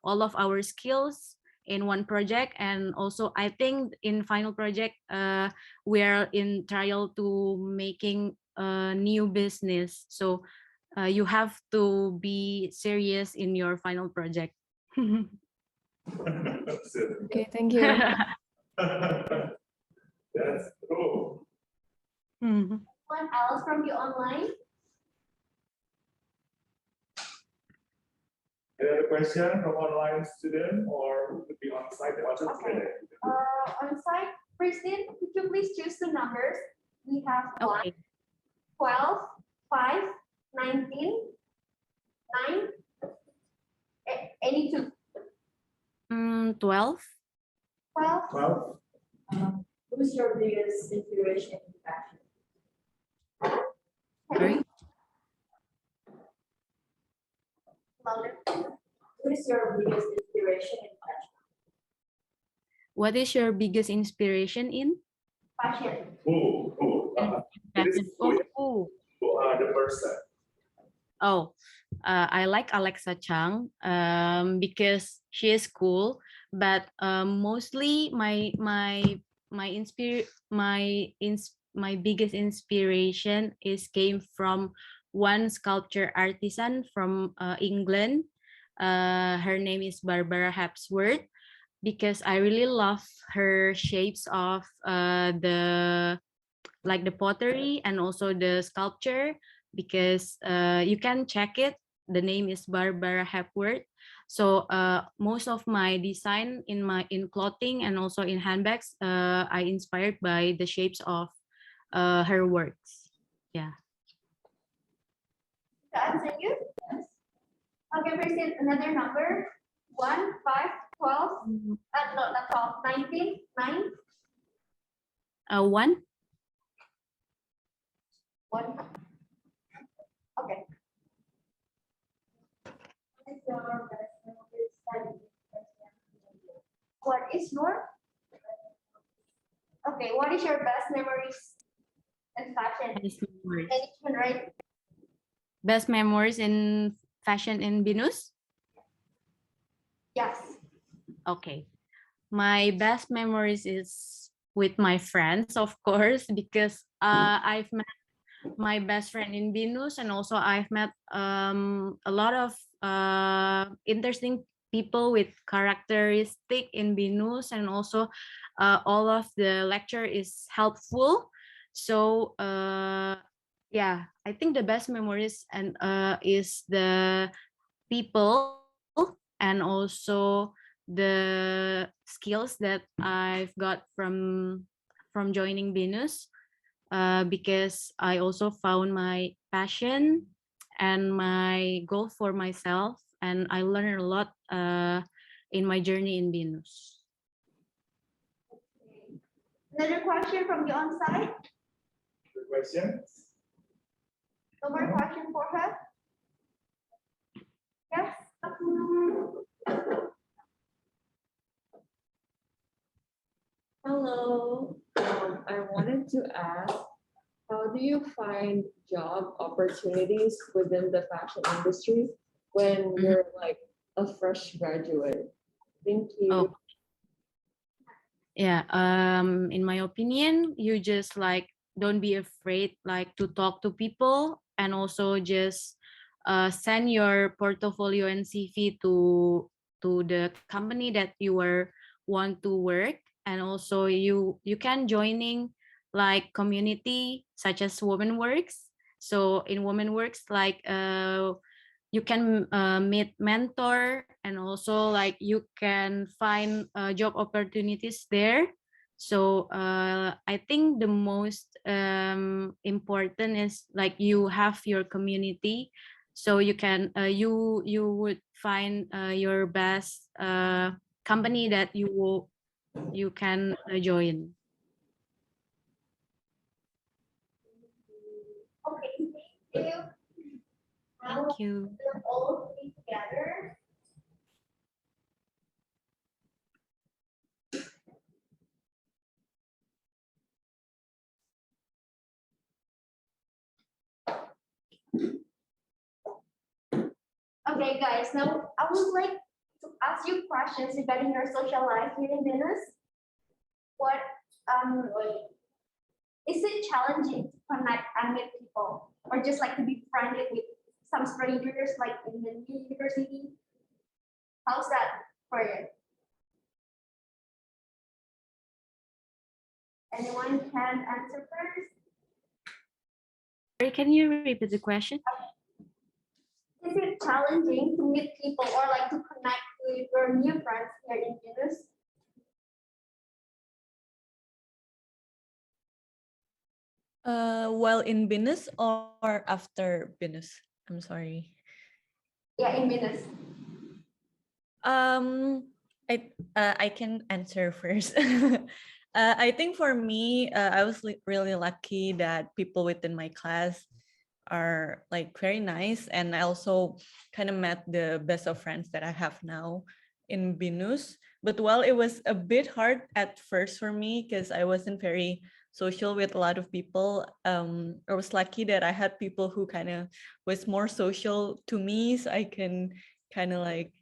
all of our skills in one project. And also I think in final project we are in trial to making a new business. So you have to be serious in your final project. Okay, thank you. That's true. One else from you online? Any other question from online student or could be on site? Okay. On site, Christine, could you please choose the numbers? We have 1, Okay. 12, 5, 19, 9, any two. 12. 12. 12. Who's your biggest inspiration in fashion? Sorry? Louder. Who is your biggest inspiration in fashion? What is your biggest inspiration in Fashion. fashion? The person. I like Alexa Chang because she is cool, but mostly my my biggest inspiration came from one sculpture artisan from England. Her name is Barbara Hapsworth, because I really love her shapes of the pottery and also the sculpture, because you can check it. The name is Barbara Hepworth. So most of my design in clothing and also in handbags, I inspired by the shapes of her works. Yeah. To answer you? Yes. Okay, proceed another number. 1, 5, 12. No, not 12. 19, 9. One. 1. Okay. What is your? Okay, what is your best memories in fashion? Best memories. Management, right? Best memories in fashion in BINUS. Yes. Okay. My best memories is with my friends, of course, because I've met my best friend in BINUS, and also I've met a lot of interesting people with characteristic in BINUS, and also all of the lecture is helpful. So yeah, I think the best memories and is the people, and also the skills that I've got from joining BINUS, because I also found my passion and my goal for myself, and I learned a lot in my journey in BINUS. Another question from the on-site. Good question. No more question for her? Yes? Hello. I wanted to ask, how do you find job opportunities within the fashion industry when you're like a fresh graduate? Thank you. Oh. Yeah, in my opinion, you just like don't be afraid like to talk to people, and also just send your portfolio and CV to the company that you want to work. And also you can joining like community such as Women Works. So in Women Works, like you can meet mentor, and also like you can find job opportunities there. So I think the most important is like you have your community, so you can you would find your best company that you can join. Okay, thank you. Now Thank you. we'll all be together. Okay, guys, now I would like to ask you questions regarding your social life here in Venice. What is it challenging to connect and meet people, or just like to be friendly with some strangers like in the new university? How's that for you? Anyone can answer first? Sorry, can you repeat the question? Is it challenging to meet people or like to connect with your new friends here in Venice? While in BINUS or after BINUS? I'm sorry. Yeah, in Venice. I can answer first. I think for me, I was really lucky that people within my class are like very nice, and I also kind of met the best of friends that I have now in BINUS. But while it was a bit hard at first for me because I wasn't very social with a lot of people, I was lucky that I had people who kind of was more social to me, so I can kind of like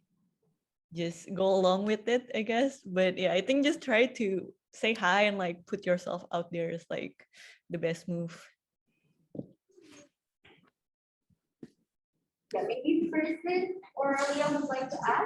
just go along with it, I guess. But yeah, I think just try to say hi and like put yourself out there is like the best move. Yeah, maybe Kristen or Leah would like to add.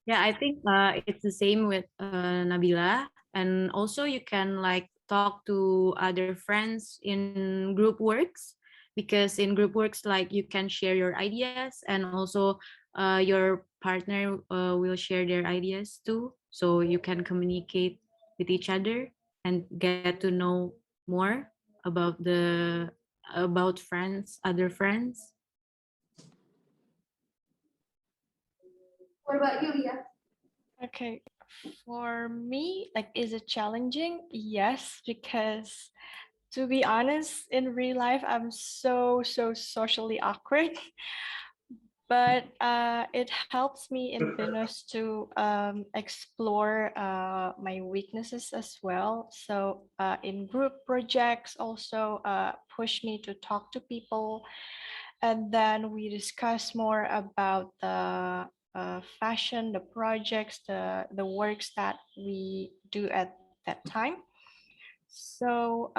Yeah, I think it's the same with Nabila. And also you can like talk to other friends in group works, because in group works, like you can share your ideas, and also your partner will share their ideas too. So you can communicate with each other and get to know more about friends, other friends. What about you, Leah? Okay, for me, like, is it challenging? Yes, because to be honest, in real life, I'm so socially awkward. But it helps me in BINUS to explore my weaknesses as well. So in group projects also push me to talk to people, and then we discuss more about the fashion, the projects, the works that we do at that time. So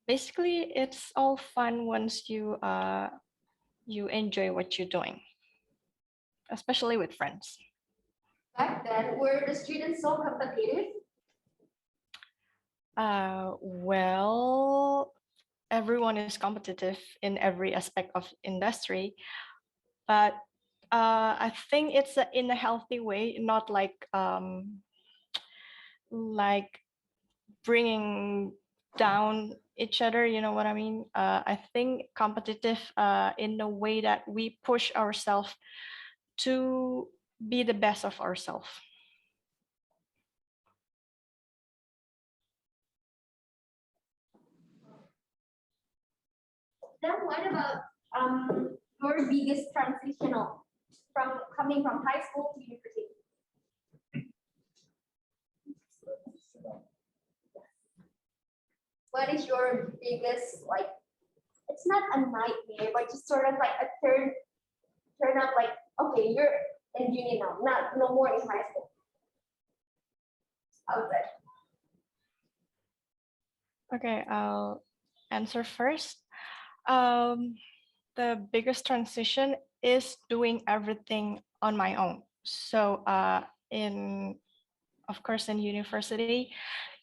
basically, it's all fun once you enjoy what you're doing, especially with friends. Back then, were the students so competitive? Well, everyone is competitive in every aspect of industry, but I think it's in a healthy way, not like bringing down each other. You know what I mean? I think competitive in the way that we push ourselves to be the best of ourselves. Then what about your biggest transitional from coming from high school to university? What is your biggest, like, it's not a nightmare, but just sort of like a turn up, like, okay, you're in uni now, not no more in high school. How's that? Okay, I'll answer first. The biggest transition is doing everything on my own. So of course, in university,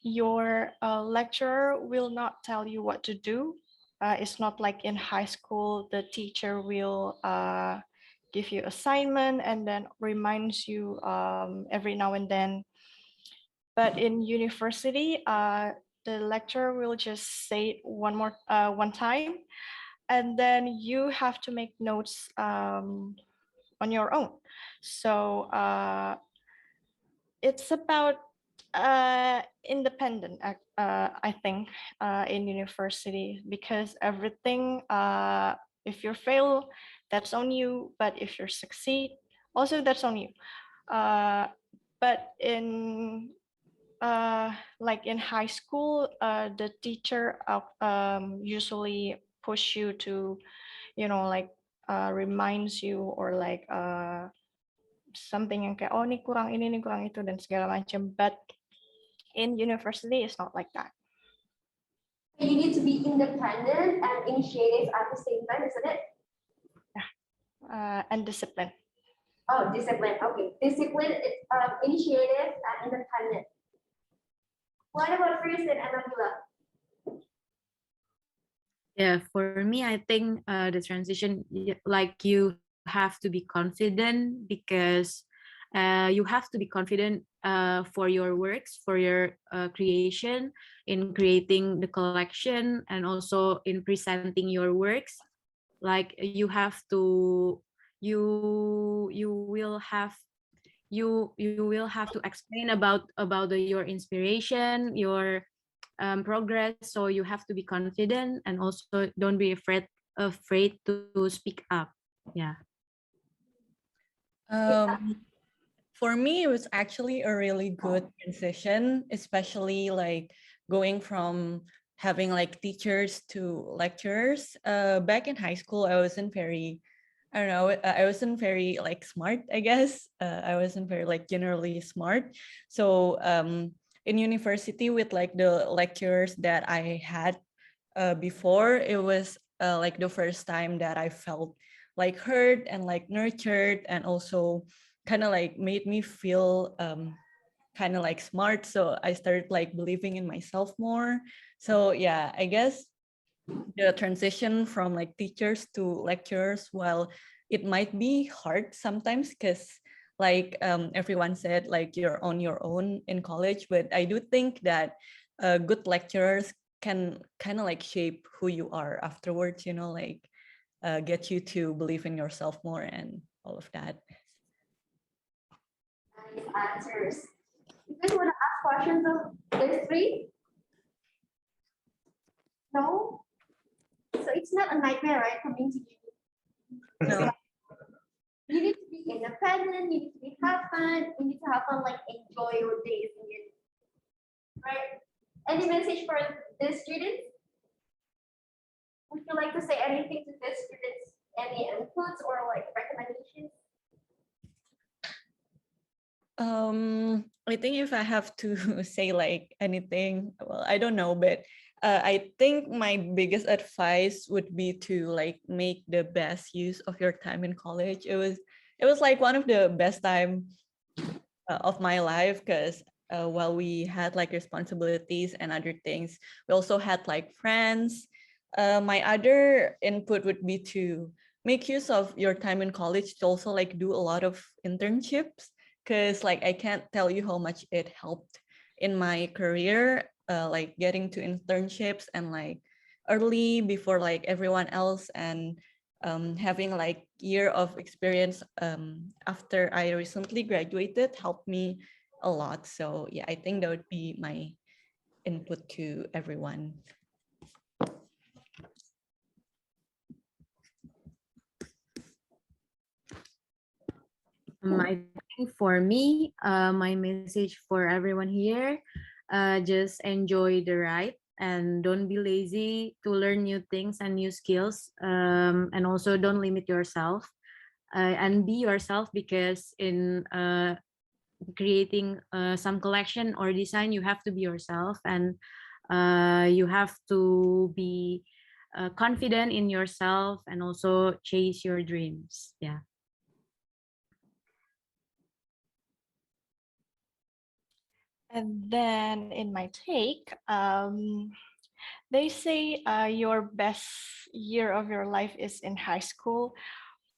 your lecturer will not tell you what to do. It's not like in high school, the teacher will give you assignment and then reminds you every now and then. But in university, the lecturer will just say it one time, and then you have to make notes on your own. So it's about independent, I think, in university, because everything, if you fail, that's on you, but if you succeed, also that's on you. But like in high school, the teacher usually push you to, like reminds you, or like something yang kayak, oh ini kurang itu dan segala macam. But in university, it's not like that. You need to be independent and initiative at the same time, isn't it? Yeah, and discipline. Oh, discipline. Okay, discipline, initiative, and independent. What about Kristen and Nabila? Yeah, for me, I think the transition, like you have to be confident, because you have to be confident for your works, for your creation, in creating the collection, and also in presenting your works. Like you have to, you will have to explain about your inspiration, your progress. So you have to be confident, and also don't be afraid to speak up. Yeah. For me, it was actually a really good transition, especially like going from having like teachers to lecturers. Back in high school, I wasn't very, I don't know, I wasn't very like smart, I guess. I wasn't very like generally smart. So in university with like the lectures that I had before, it was like the first time that I felt like heard and like nurtured, and also kind of like made me feel kind of like smart. So I started like believing in myself more. So yeah, I guess the transition from like teachers to lecturers, while it might be hard sometimes, because like everyone said, like you're on your own in college, but I do think that good lecturers can kind of like shape who you are afterwards, like get you to believe in yourself more and all of that. Nice answers. You guys want to ask questions of these three? No? So it's not a nightmare, right, coming to you? No. You need to be independent, you need to be have fun, you need to have fun, like enjoy your days in it. Right? Any message for the students? Would you like to say anything to the students? Any inputs or like recommendations? I think if I have to say like anything, well, I don't know, but I think my biggest advice would be to like make the best use of your time in college. It was like one of the best time of my life, because while we had like responsibilities and other things, we also had like friends. My other input would be to make use of your time in college to also like do a lot of internships, because like I can't tell you how much it helped in my career, like getting to internships and like early before like everyone else, and having like year of experience after I recently graduated helped me a lot. So yeah, I think that would be my input to everyone. I think for me, my message for everyone here, just enjoy the ride and don't be lazy to learn new things and new skills. And also don't limit yourself and be yourself, because in creating some collection or design, you have to be yourself, and you have to be confident in yourself and also chase your dreams. Yeah. And then in my take, they say your best year of your life is in high school,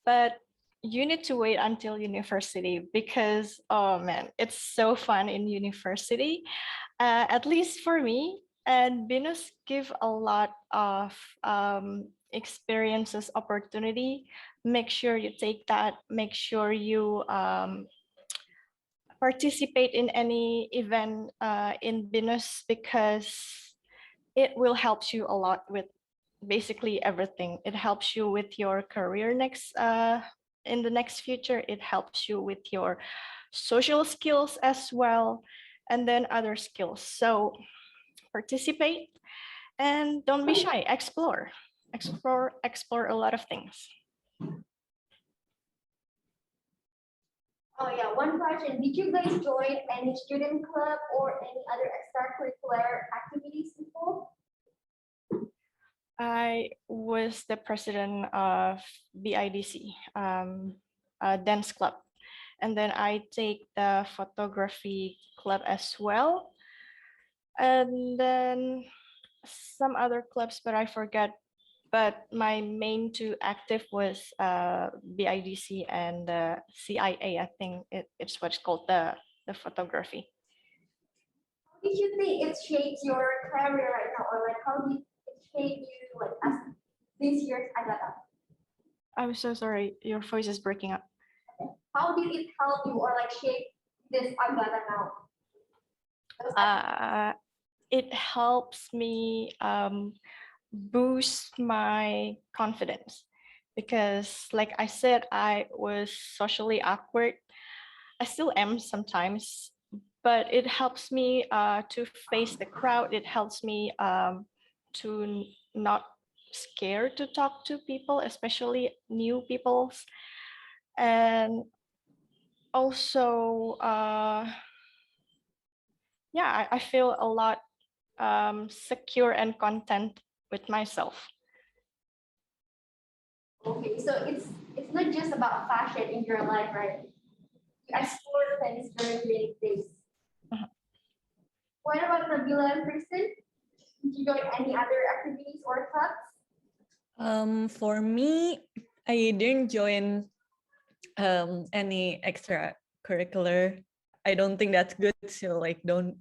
but you need to wait until university because, oh man, it's so fun in university, at least for me. And BINUS give a lot of experiences, opportunity. Make sure you take that. Make sure you participate in any event in BINUS, because it will help you a lot with basically everything. It helps you with your career in the next future. It helps you with your social skills as well, and then other skills. So participate and don't be shy. Explore a lot of things. Oh yeah, one question. Did you guys join any student club or any other extracurricular activities before? I was the president of BIDC, a dance club. And then I take the photography club as well. And then some other clubs, but I forget. But my main two active was BIDC and CIA. I think it's what's called the photography. How did you think it shapes your career right now, or like how did it shape you like as this year's Agata? I'm so sorry, your voice is breaking up. How did it help you or like shape this Agata now? It helps me boost my confidence, because like I said, I was socially awkward. I still am sometimes, but it helps me to face the crowd. It helps me to not scared to talk to people, especially new people. And also, yeah, I feel a lot secure and content with myself. Okay, so it's not just about fashion in your life, right? You explore things during rainy days. What about Nabila and Kristen? Did you join any other activities or clubs? For me, I didn't join any extracurricular. I don't think that's good, so like don't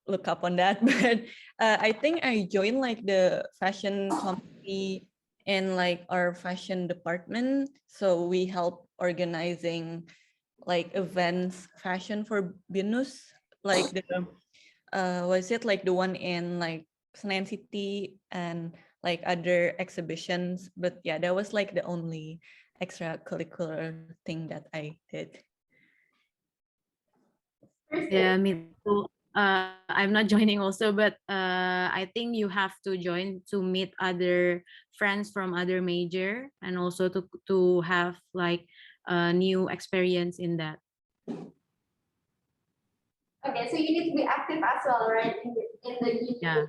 look up on that. But I think I joined like the fashion committee in like our fashion department. So we help organizing like events, fashion for BINUS, like the was it like the one in like Senayan City and like other exhibitions. But yeah, that was like the only extracurricular thing that I did. Yeah, me too. I'm not joining also, but I think you have to join to meet other friends from other major and also to have like a new experience in that. Okay, so you need to be active as well, right? In the uni. Yeah.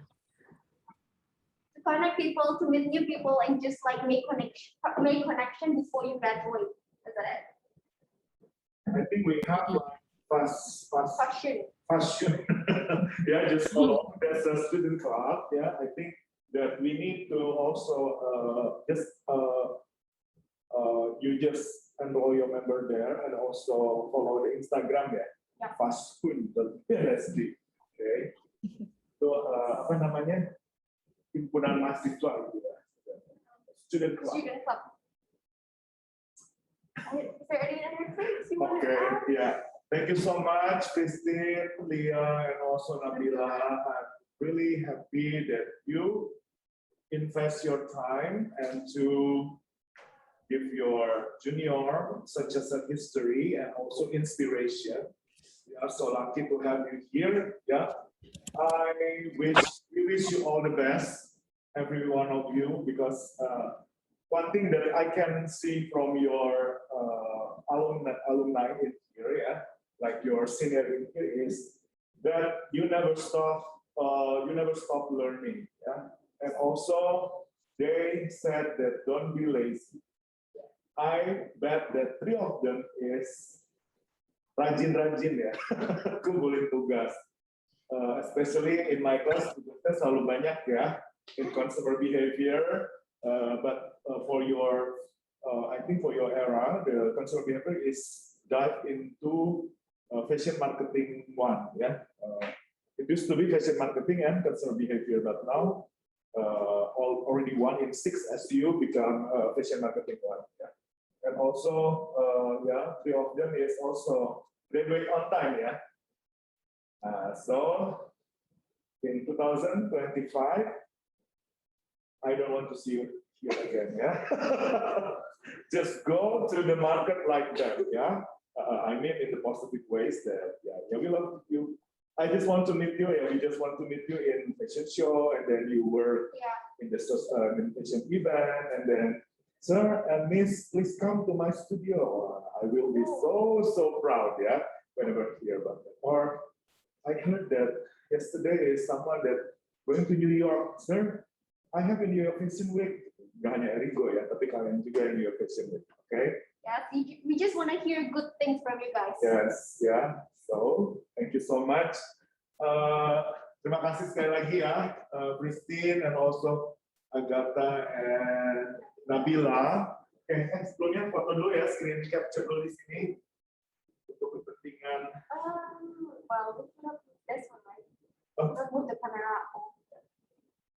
To connect people, to meet new people, and just like make connection before you graduate. Is that it? I think we have like Fashion. fashion. Yeah, just follow. There's a student club. Yeah, I think that we need to also you just enroll your member there and also follow the Instagram ya. Yeah. Fastfood.bsd. Okay. So apa namanya? Himpunan mahasiswa gitu ya. Student club. Student club. Is there any other things you want to Okay, add? yeah. Thank you so much, Christine, Leah, and also Nabila. I'm really happy that you invest your time and to give your junior such as a history and also inspiration. We are so lucky to have you here. Yeah, we wish you all the best, every one of you, because one thing that I can see from your alumni in here, yeah, like your senior in here, is that you never stop learning. Yeah, and also they said that don't be lazy. I bet that 3 of them is rajin-rajin ya, kumpulin tugas. Especially in my class, tugasnya selalu banyak ya, in consumer behavior. But for your, I think for your era, the consumer behavior is dive into fashion marketing one. Yeah, it used to be fashion marketing and consumer behavior, but now already 1 in 6 SU become fashion marketing one. Yeah. And also, yeah, 3 of them is also graduate on time, yeah. So in 2025, I don't want to see you here again, yeah. Just go to the market like that, yeah. I mean, in the positive ways that, yeah, we love you. I just want to meet you, yeah. We just want to meet you in fashion show, and then you work in the fashion event, and then. Sir and Miss, please come to my studio. I will be so proud, yeah, whenever I hear about that. Or I heard that yesterday is someone that going to New York, sir. I have a New York Fashion Week. Gak hanya Erigo ya, tapi kalian juga New York Fashion Week, okay? Yes, we just want to hear good things from you guys. Yes, yeah. So thank you so much. Terima kasih sekali lagi ya, Christine and also Agatha and Nabila. Oke, sebelumnya foto dulu ya, screen capture dulu di sini untuk kepentingan. Well, we put up this one, right? Let's move the camera.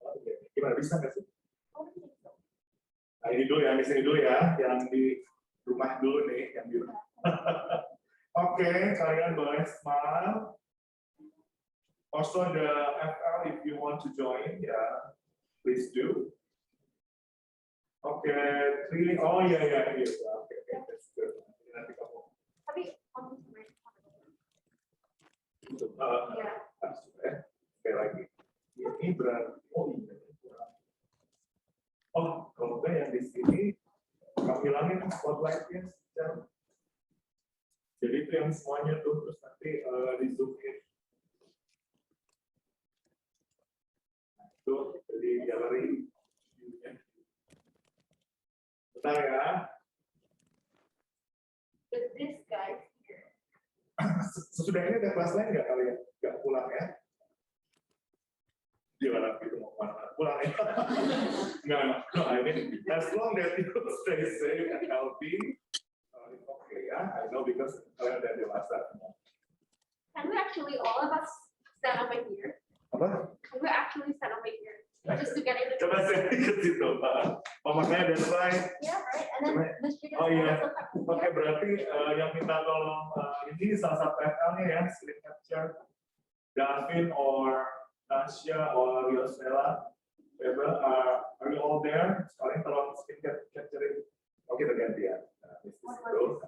Oke, gimana bisa nggak sih? Nah ini dulu ya, di sini dulu ya, yang di rumah dulu nih, yang di rumah. Oke, kalian boleh smile. Also the FL, if you want to join, yeah, please do. Okay, 3. Oh yeah, here. Okay, that's good. Nanti kamu. Tapi on the right. Ya. Sekali lagi. Ini berarti. Oh iya. Oh, kalau enggak yang di sini, kamu hilangin spotlightnya. Jadi itu yang semuanya tuh terus nanti di zoom in. Tuh, jadi galeri. Bentar ya. But this guy here. Sesudah ini ada kelas lain nggak kalian? Nggak pulang ya? Gimana gitu mau kemana? Pulang ya? Nggak. I mean, as long that you stay safe and healthy, it's okay ya. I know because kalian udah dewasa. Can we actually all of us stand over here? Apa? Can we actually stand over here? Just to get into Coba saya ke situ, Pak. Makanya that's why. Yeah, right. And then the students Oh iya. also come Oke, here. berarti yang minta tolong ini salah satu FL-nya ya, screen capture. Davin or Tasya or Yosela, Weber, are you all there? Sekalian tolong screen capture. Oke, terganti ya. This is those.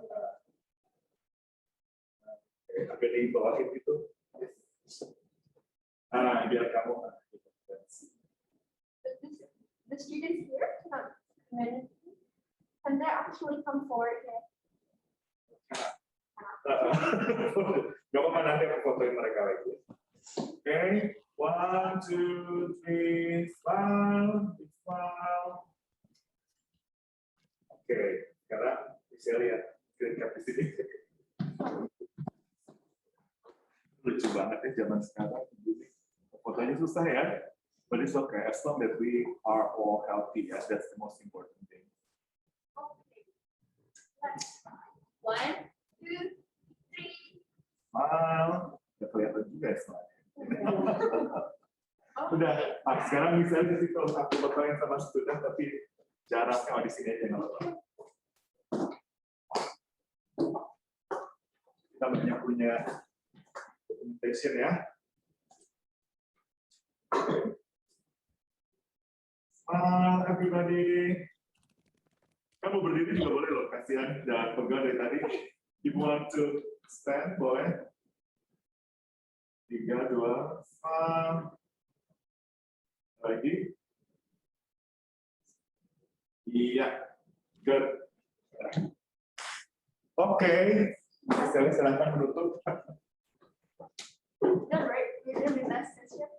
Agak di bawah itu. Biar kamu. The students here cannot come in. Can they actually come forward here? Gak apa-apa, nanti aku fotoin mereka lagi. Oke, 1, 2, 3, smile, smile. Oke, sekarang bisa lihat screen cap di sini. Lucu banget ya zaman sekarang. Fotonya susah ya. But it's okay, as long that we are all healthy, yeah, that's the most important thing. Okay. Let's try. 1, 2, 3. Smile. Udah kelihatan juga ya smile. Udah, sekarang bisa sih kalau aku fotoin sama student, tapi jaraknya di sini aja nggak apa-apa. Kita banyak punya documentation ya. Everybody. Kamu berdiri juga boleh loh, kasihan dan pegang dari tadi. If you want to stand, boleh. 3, 2, lagi. Iya, good. Oke, saya silahkan menutup. No, right. We're done with that session.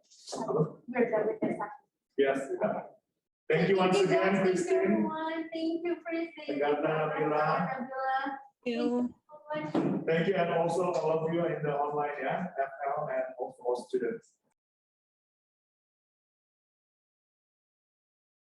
We're done with this session. Yes. Thank you once again, Thank you, Christine. everyone. Thank you, Christine. Tegata, Nabila. Thank you. Thank you, and also all of you in the online, yeah, FL and also all students.